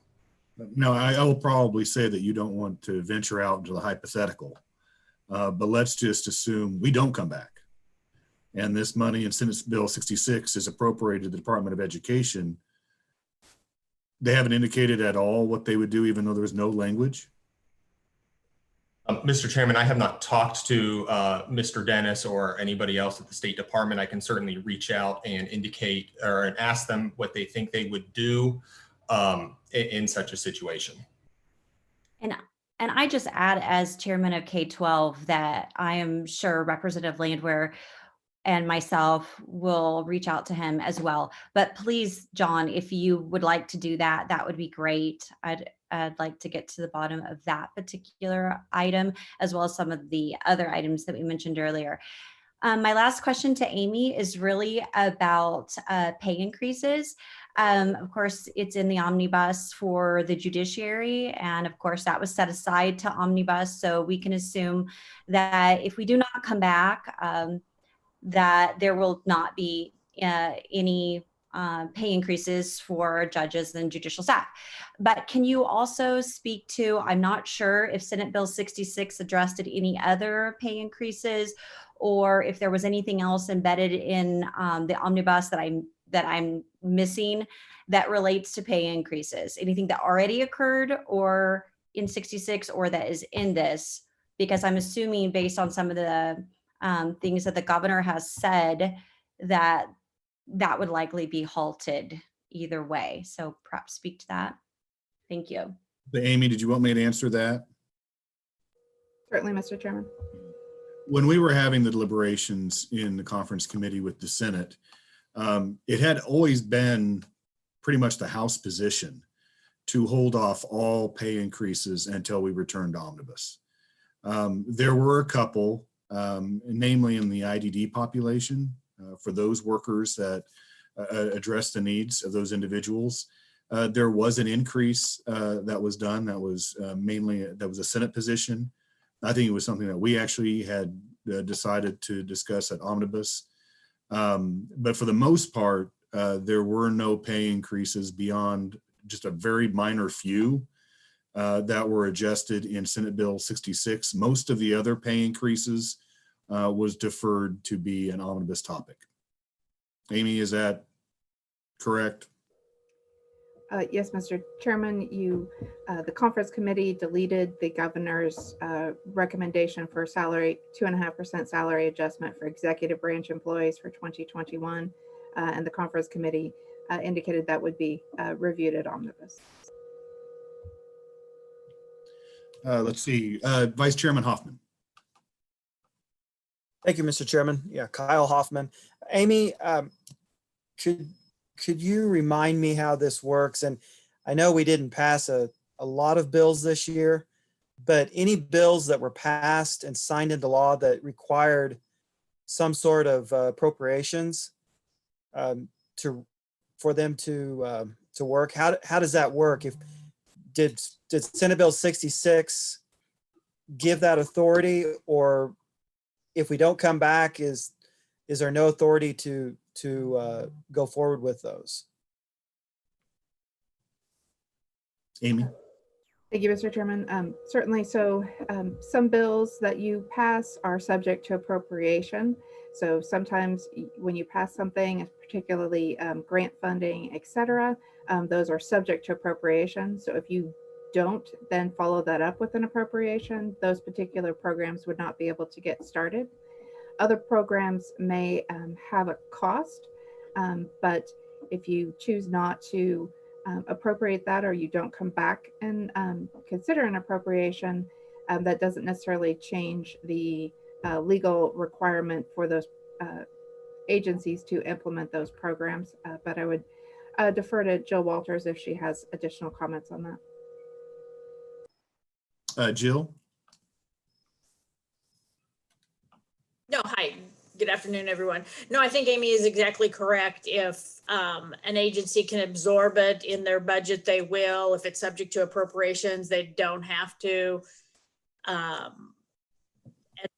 No, I will probably say that you don't want to venture out into the hypothetical, but let's just assume we don't come back. And this money in Senate Bill 66 is appropriated to the Department of Education. They haven't indicated at all what they would do, even though there's no language. Mr. Chairman, I have not talked to Mr. Dennis or anybody else at the State Department. I can certainly reach out and indicate or ask them what they think they would do in such a situation. And I just add, as chairman of K-12, that I am sure Representative Landwehr and myself will reach out to him as well. But please, John, if you would like to do that, that would be great. I'd like to get to the bottom of that particular item, as well as some of the other items that we mentioned earlier. My last question to Amy is really about pay increases. Of course, it's in the omnibus for the judiciary. And of course, that was set aside to omnibus. So we can assume that if we do not come back, that there will not be any pay increases for judges and judicial staff. But can you also speak to, I'm not sure if Senate Bill 66 addressed any other pay increases, or if there was anything else embedded in the omnibus that I'm missing that relates to pay increases, anything that already occurred or in 66 or that is in this, because I'm assuming based on some of the things that the governor has said that would likely be halted either way. So perhaps speak to that. Thank you. Amy, did you want me to answer that? Certainly, Mr. Chairman. When we were having the deliberations in the conference committee with the Senate, it had always been pretty much the House position to hold off all pay increases until we returned to omnibus. There were a couple, namely in the IDD population, for those workers that address the needs of those individuals. There was an increase that was done. That was that was a Senate position. I think it was something that we actually had decided to discuss at omnibus. But for the most part, there were no pay increases beyond just a very minor few that were adjusted in Senate Bill 66. Most of the other pay increases was deferred to be an omnibus topic. Amy, is that correct? Yes, Mr. Chairman, the conference committee deleted the governor's recommendation for 2.5% salary adjustment for executive branch employees for 2021. And the conference committee indicated that would be reviewed at omnibus. Let's see, Vice Chairman Hoffman. Thank you, Mr. Chairman. Yeah, Kyle Hoffman. Amy, could you remind me how this works? And I know we didn't pass a lot of bills this year, but any bills that were passed and signed into law that required some sort of appropriations for them to work? How does that work? Did Senate Bill 66 give that authority, or if we don't come back, is there no authority to go forward with those? Amy? Thank you, Mr. Chairman. Certainly. So some bills that you pass are subject to appropriation. So sometimes when you pass something, particularly grant funding, et cetera, those are subject to appropriation. So if you don't then follow that up with an appropriation, those particular programs would not be able to get started. Other programs may have a cost, but if you choose not to appropriate that, or you don't come back and consider an appropriation, that doesn't necessarily change the legal requirement for those agencies to implement those programs. But I would defer to Jill Walters if she has additional comments on that. Jill? No, hi. Good afternoon, everyone. No, I think Amy is exactly correct. If an agency can absorb it in their budget, they will. If it's subject to appropriations, they don't have to. And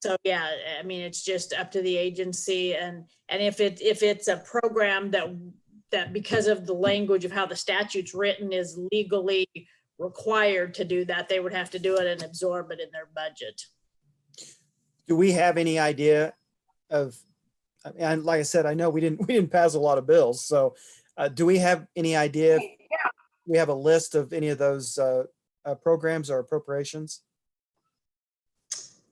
so, yeah, I mean, it's just up to the agency. And if it's a program that because of the language of how the statute's written is legally required to do that, they would have to do it and absorb it in their budget. Do we have any idea of, and like I said, I know we didn't pass a lot of bills. So do we have any idea? We have a list of any of those programs or appropriations?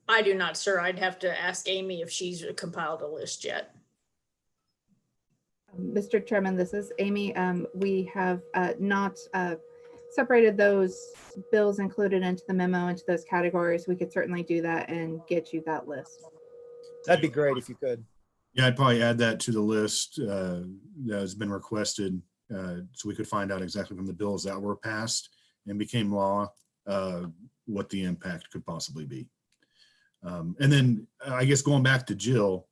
I do not, sir. I'd have to ask Amy if she's compiled a list yet. Mr. Chairman, this is Amy. We have not separated those bills included into the memo into those categories. We could certainly do that and get you that list. That'd be great if you could. Yeah, I'd probably add that to the list that has been requested, so we could find out exactly from the bills that were passed and became law, what the impact could possibly be. And then I guess going back to Jill,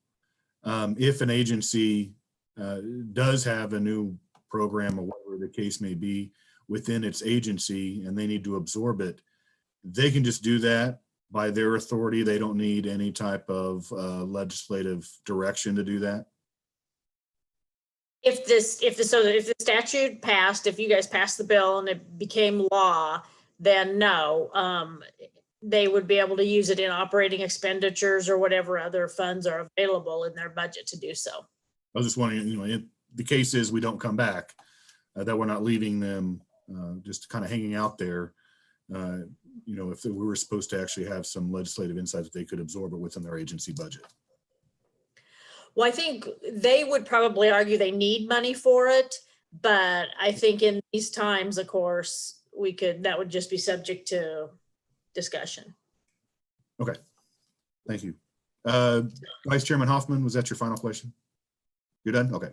if an agency does have a new program or whatever the case may be within its agency and they need to absorb it, they can just do that by their authority. They don't need any type of legislative direction to do that. If the statute passed, if you guys passed the bill and it became law, then no, they would be able to use it in operating expenditures or whatever other funds are available in their budget to do so. I was just wondering, if the case is we don't come back, that we're not leaving them just kind of hanging out there. If we were supposed to actually have some legislative insight that they could absorb it within their agency budget. Well, I think they would probably argue they need money for it, but I think in these times, of course, that would just be subject to discussion. Okay, thank you. Vice Chairman Hoffman, was that your final question? You're done? Okay.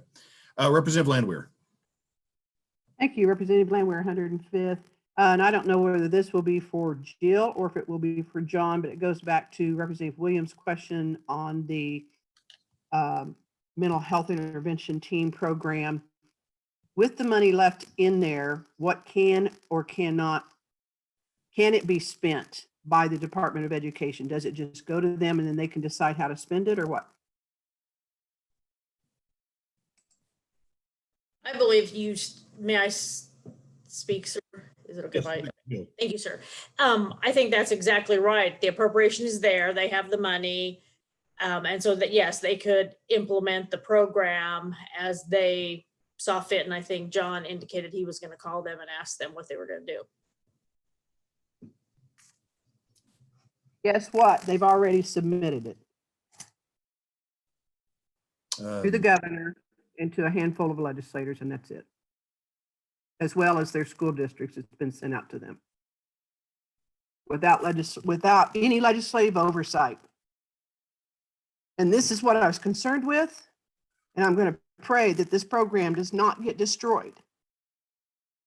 Representative Landwehr. Thank you, Representative Landwehr, 105th. And I don't know whether this will be for Jill or if it will be for John, but it goes back to Representative Williams' question on the mental health intervention team program. With the money left in there, what can or cannot, can it be spent by the Department of Education? Does it just go to them and then they can decide how to spend it, or what? I believe may I speak, sir? Is it okay if I? Yeah. Thank you, sir. I think that's exactly right. The appropriation is there. They have the money. And so that, yes, they could implement the program as they saw fit. And I think John indicated he was going to call them and ask them what they were going to do. Guess what? They've already submitted it to the governor and to a handful of legislators, and that's it. As well as their school districts, it's been sent out to them without any legislative oversight. And this is what I was concerned with, and I'm going to pray that this program does not get destroyed.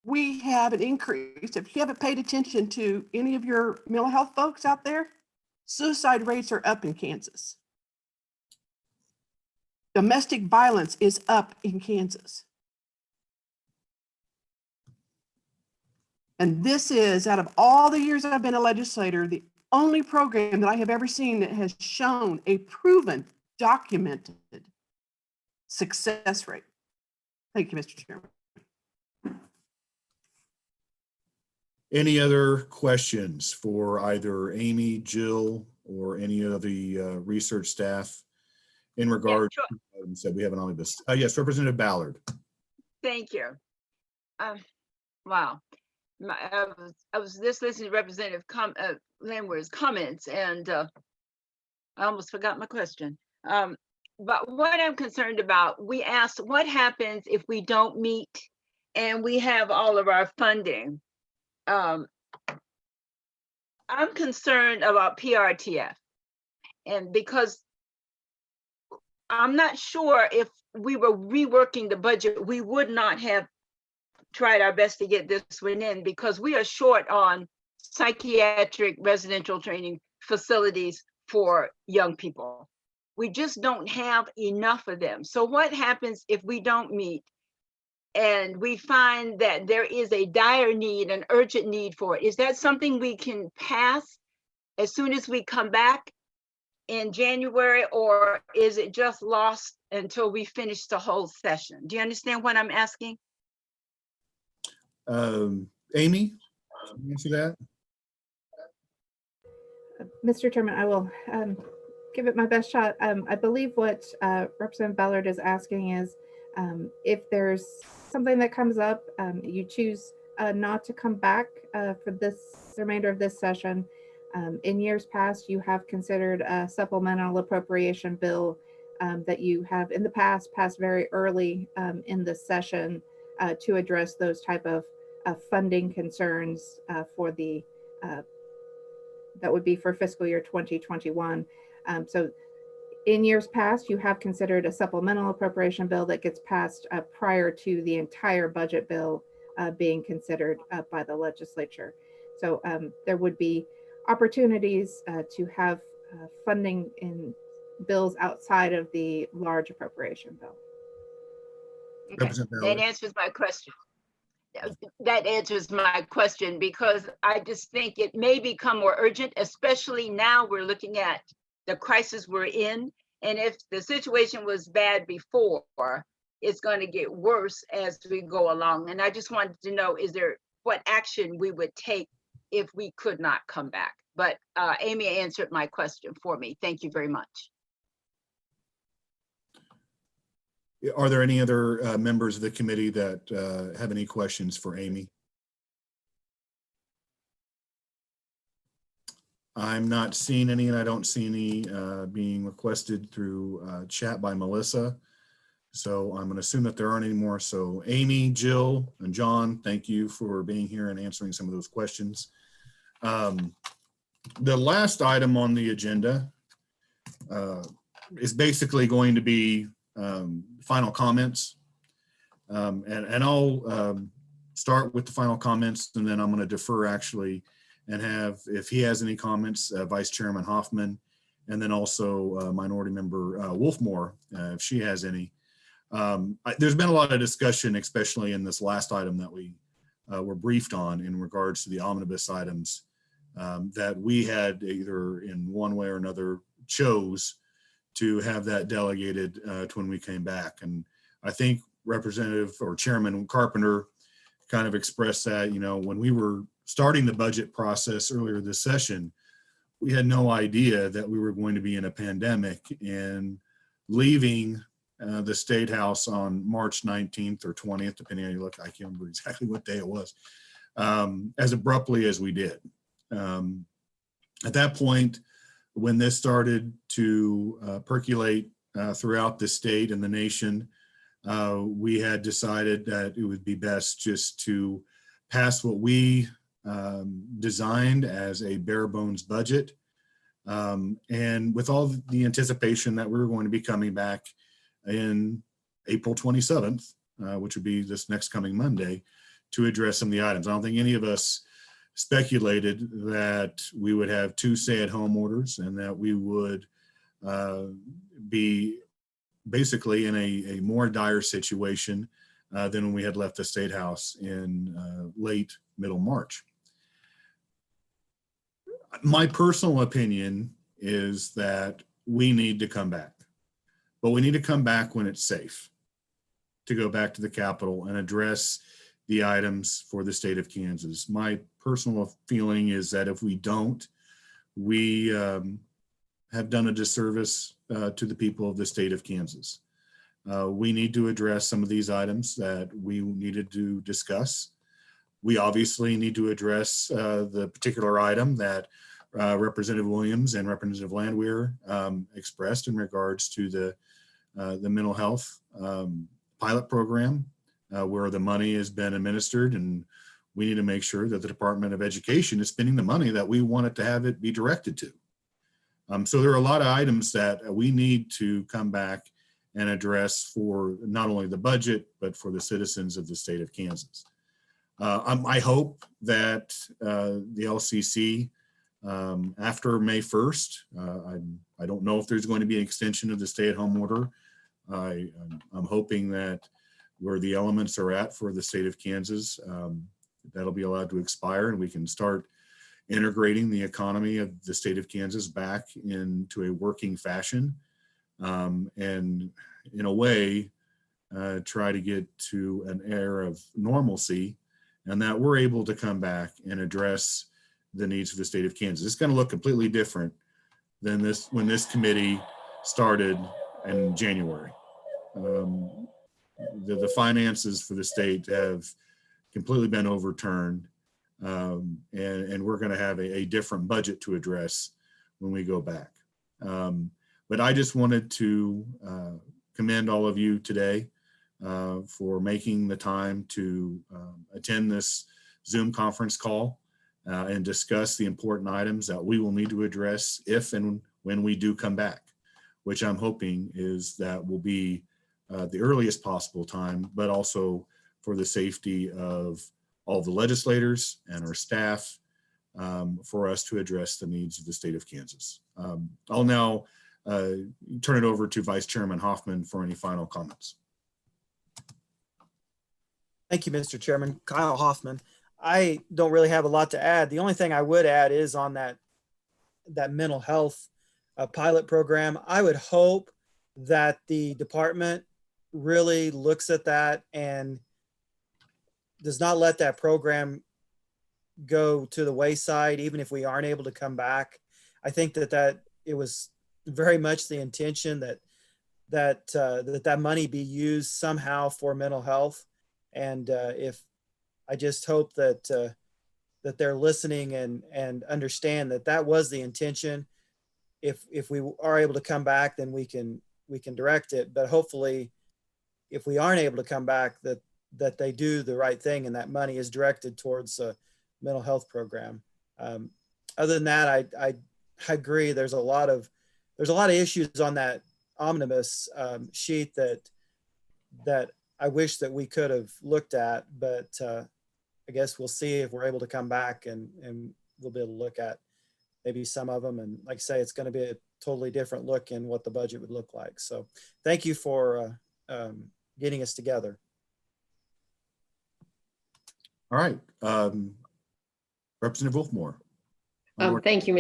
We have an increase. If you haven't paid attention to any of your mental health folks out there, suicide rates are up in Kansas. Domestic violence is up in Kansas. And this is, out of all the years I've been a legislator, the only program that I have ever seen that has shown a proven, documented success rate. Thank you, Mr. Chairman. Any other questions for either Amy, Jill, or any of the research staff in regard sure. to items that we have an omnibus? Yes, Representative Ballard. Thank you. Wow. I was just listening to Representative Landwehr's comments, and I almost forgot my question. But what I'm concerned about, we asked what happens if we don't meet and we have all of our funding. I'm concerned about PRTF, and because I'm not sure if we were reworking the budget, we would not have tried our best to get this one in, because we are short on psychiatric residential training facilities for young people. We just don't have enough of them. So what happens if we don't meet and we find that there is a dire need, an urgent need for it? Is that something we can pass as soon as we come back in January, or is it just lost until we finish the whole session? Do you understand what I'm asking? Amy, can you answer that? Mr. Chairman, I will give it my best shot. I believe what Representative Ballard is asking is if there's something that comes up, you choose not to come back for this remainder of this session. In years past, you have considered a supplemental appropriation bill that you have in the past passed very early in the session to address those type of funding concerns for the that would be for fiscal year 2021. So in years past, you have considered a supplemental appropriation bill that gets passed prior to the entire budget bill being considered by the legislature. So there would be opportunities to have funding in bills outside of the large appropriation bill. Okay. That answers my question. That answers my question, because I just think it may become more urgent, especially now we're looking at the crisis we're in. And if the situation was bad before, it's going to get worse as we go along. And I just wanted to know, is there what action we would take if we could not come back? But Amy answered my question for me. Thank you very much. Are there any other members of the committee that have any questions for Amy? I'm not seeing any, and I don't see any being requested through chat by Melissa. So I'm going to assume that there aren't any more. So Amy, Jill, and John, thank you for being here and answering some of those questions. The last item on the agenda is basically going to be final comments. And I'll start with the final comments, and then I'm going to defer actually and have, if he has any comments, Vice Chairman Hoffman, and then also Minority Member Wolfmore, if she has any. There's been a lot of discussion, especially in this last item that we were briefed on in regards to the omnibus items that we had either in one way or another chose to have that delegated to when we came back. And I think Representative or Chairman Carpenter kind of expressed that, you know, when we were starting the budget process earlier this session, we had no idea that we were going to be in a pandemic, and leaving the State House on March 19th or 20th, depending on how you look, I can't remember exactly what day it was, as abruptly as we did. At that point, when this started to percolate throughout the state and the nation, we had decided that it would be best just to pass what we designed as a bare bones budget. And with all the anticipation that we were going to be coming back in April 27th, which would be this next coming Monday, to address some of the items. I don't think any of us speculated that we would have 2 stay-at-home orders and that we would be basically in a more dire situation than when we had left the State House in late middle March. My personal opinion is that we need to come back, but we need to come back when it's safe to go back to the Capitol and address the items for the state of Kansas. My personal feeling is that if we don't, we have done a disservice to the people of the state of Kansas. We need to address some of these items that we needed to discuss. We obviously need to address the particular item that Representative Williams and Representative Landwehr expressed in regards to the mental health pilot program, where the money has been administered, and we need to make sure that the Department of Education is spending the money that we want it to have it be directed to. So there are a lot of items that we need to come back and address for not only the budget, but for the citizens of the state of Kansas. I hope that the LCC, after May 1st, I don't know if there's going to be an extension of the stay-at-home order. I'm hoping that where the elements are at for the state of Kansas, that'll be allowed to expire and we can start integrating the economy of the state of Kansas back into a working fashion. And in a way, try to get to an era of normalcy, and that we're able to come back and address the needs of the state of Kansas. It's going to look completely different than this when this committee started in January. The finances for the state have completely been overturned, and we're going to have a different budget to address when we go back. But I just wanted to commend all of you today for making the time to attend this Zoom conference call and discuss the important items that we will need to address if and when we do come back, which I'm hoping is that will be the earliest possible time, but also for the safety of all the legislators and our staff for us to address the needs of the state of Kansas. I'll now turn it over to Vice Chairman Hoffman for any final comments. Thank you, Mr. Chairman. Kyle Hoffman. I don't really have a lot to add. The only thing I would add is on that mental health pilot program. I would hope that the department really looks at that and does not let that program go to the wayside, even if we aren't able to come back. I think that it was very much the intention that money be used somehow for mental health. And if I just hope that they're listening and understand that was the intention. If we are able to come back, then we can direct it. But hopefully, if we aren't able to come back, that they do the right thing and that money is directed towards a mental health program. Other than that, I agree. There's a lot of issues on that omnibus sheet that I wish that we could have looked at, but I guess we'll see if we're able to come back and we'll be able to look at maybe some of them. And like I say, it's going to be a totally different look in what the budget would look like. So thank you for getting us together. All right. Representative Wolfmore. Thank you,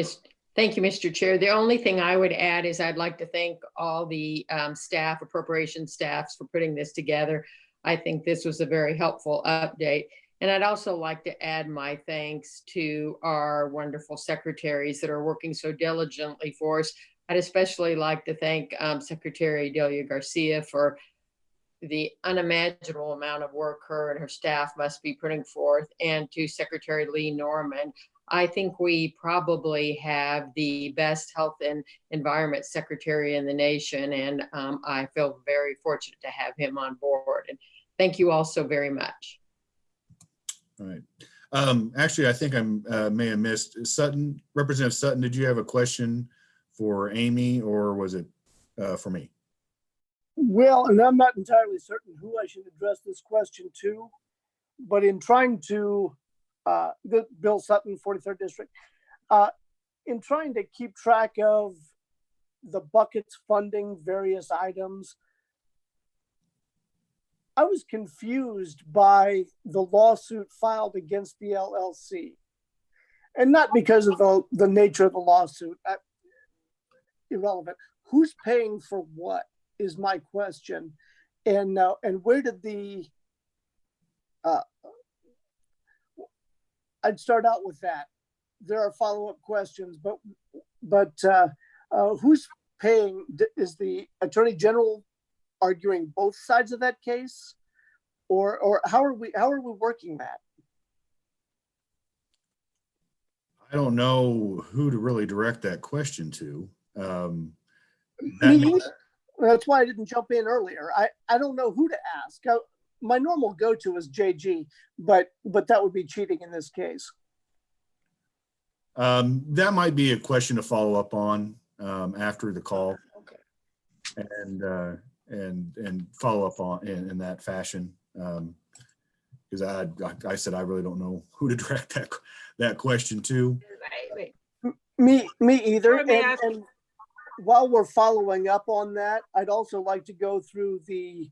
Mr. Chair. The only thing I would add is I'd like to thank all the staff, appropriations staffs, for putting this together. I think this was a very helpful update. And I'd also like to add my thanks to our wonderful secretaries that are working so diligently for us. I'd especially like to thank Secretary Delia Garcia for the unimaginable amount of work her and her staff must be putting forth, and to Secretary Lee Norman. I think we probably have the best health and environment secretary in the nation, and I feel very fortunate to have him on board. And thank you all so very much. All right. Actually, I think I may have missed Sutton. Representative Sutton, did you have a question for Amy, or was it for me? Well, and I'm not entirely certain who I should address this question to, but in trying to, Bill Sutton, 43rd District, in trying to keep track of the buckets funding various items, I was confused by the lawsuit filed against the LLC, and not because of the nature of the lawsuit. Irrelevant. Who's paying for what is my question, and where did the I'd start out with that. There are follow-up questions, but who's paying? Is the Attorney General arguing both sides of that case, or how are we working that? I don't know who to really direct that question to. That's why I didn't jump in earlier. I don't know who to ask. My normal go-to is JG, but that would be cheating in this case. That might be a question to follow up on after the call. Okay. And follow up on in that fashion. Because I said I really don't know who to direct that question to. Right. Me either. Sure, And while we're following up on that, I'd also like to go through the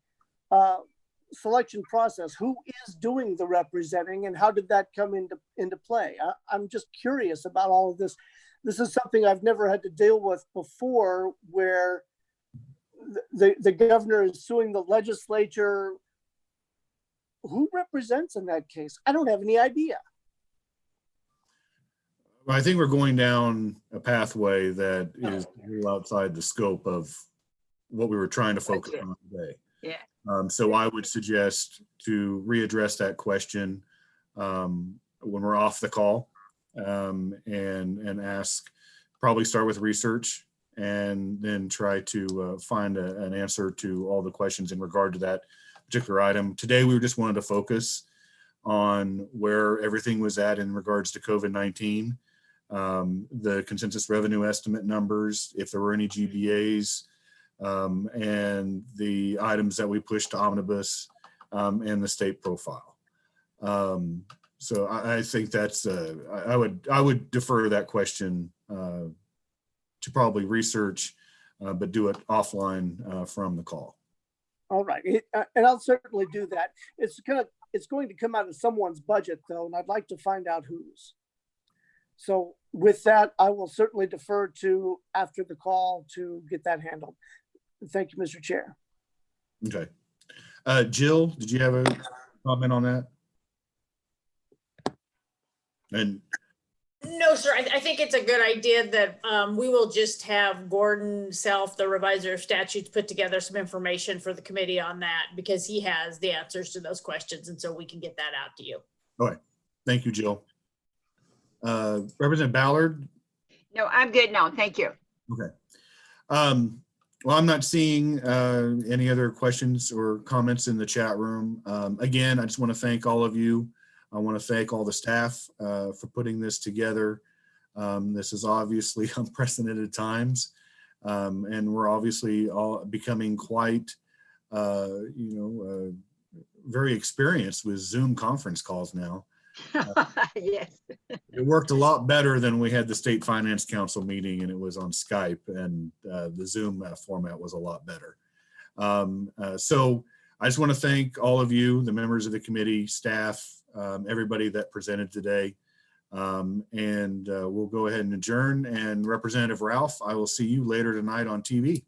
selection process. Who is doing the representing, and how did that come into play? I'm just curious about all of this. This is something I've never had to deal with before, where the governor is suing the legislature. Who represents in that case? I don't have any idea. I think we're going down a pathway that is a little outside the scope of what we were trying to focus on today. Yeah. So I would suggest to readdress that question when we're off the call, and ask, probably start with research, and then try to find an answer to all the questions in regard to that particular item. Today, we just wanted to focus on where everything was at in regards to COVID-19, the consensus revenue estimate numbers, if there were any GBAs, and the items that we pushed to Omnibus, and the state profile. So I think that's, I would defer that question to probably research, but do it offline from the call. All right, and I'll certainly do that. It's going to come out of someone's budget though, and I'd like to find out whose. So with that, I will certainly defer to after the call to get that handled. Thank you, Mr. Chair. Okay. Jill, did you have a comment on that? And No, sir. I think it's a good idea that we will just have Gordon Self, the reviser of statutes, put together some information for the committee on that, because he has the answers to those questions. And so we can get that out to you. all right. Thank you, Jill. Representative Ballard. No, I'm good now. Thank you. Okay. Well, I'm not seeing any other questions or comments in the chat room. Again, I just want to thank all of you. I want to thank all the staff for putting this together. This is obviously unprecedented times, and we're obviously all becoming quite, very experienced with Zoom conference calls now. Yes. It worked a lot better than we had the State Finance Council meeting, and it was on Skype, and the Zoom format was a lot better. So I just want to thank all of you, the members of the committee, staff, everybody that presented today. And we'll go ahead and adjourn. And Representative Ralph, I will see you later tonight on TV.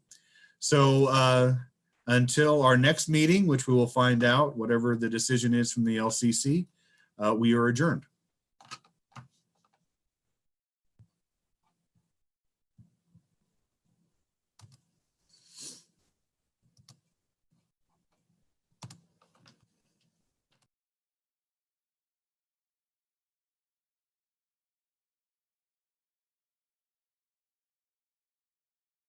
So until our next meeting, which we will find out, whatever the decision is from the LCC, we are adjourned.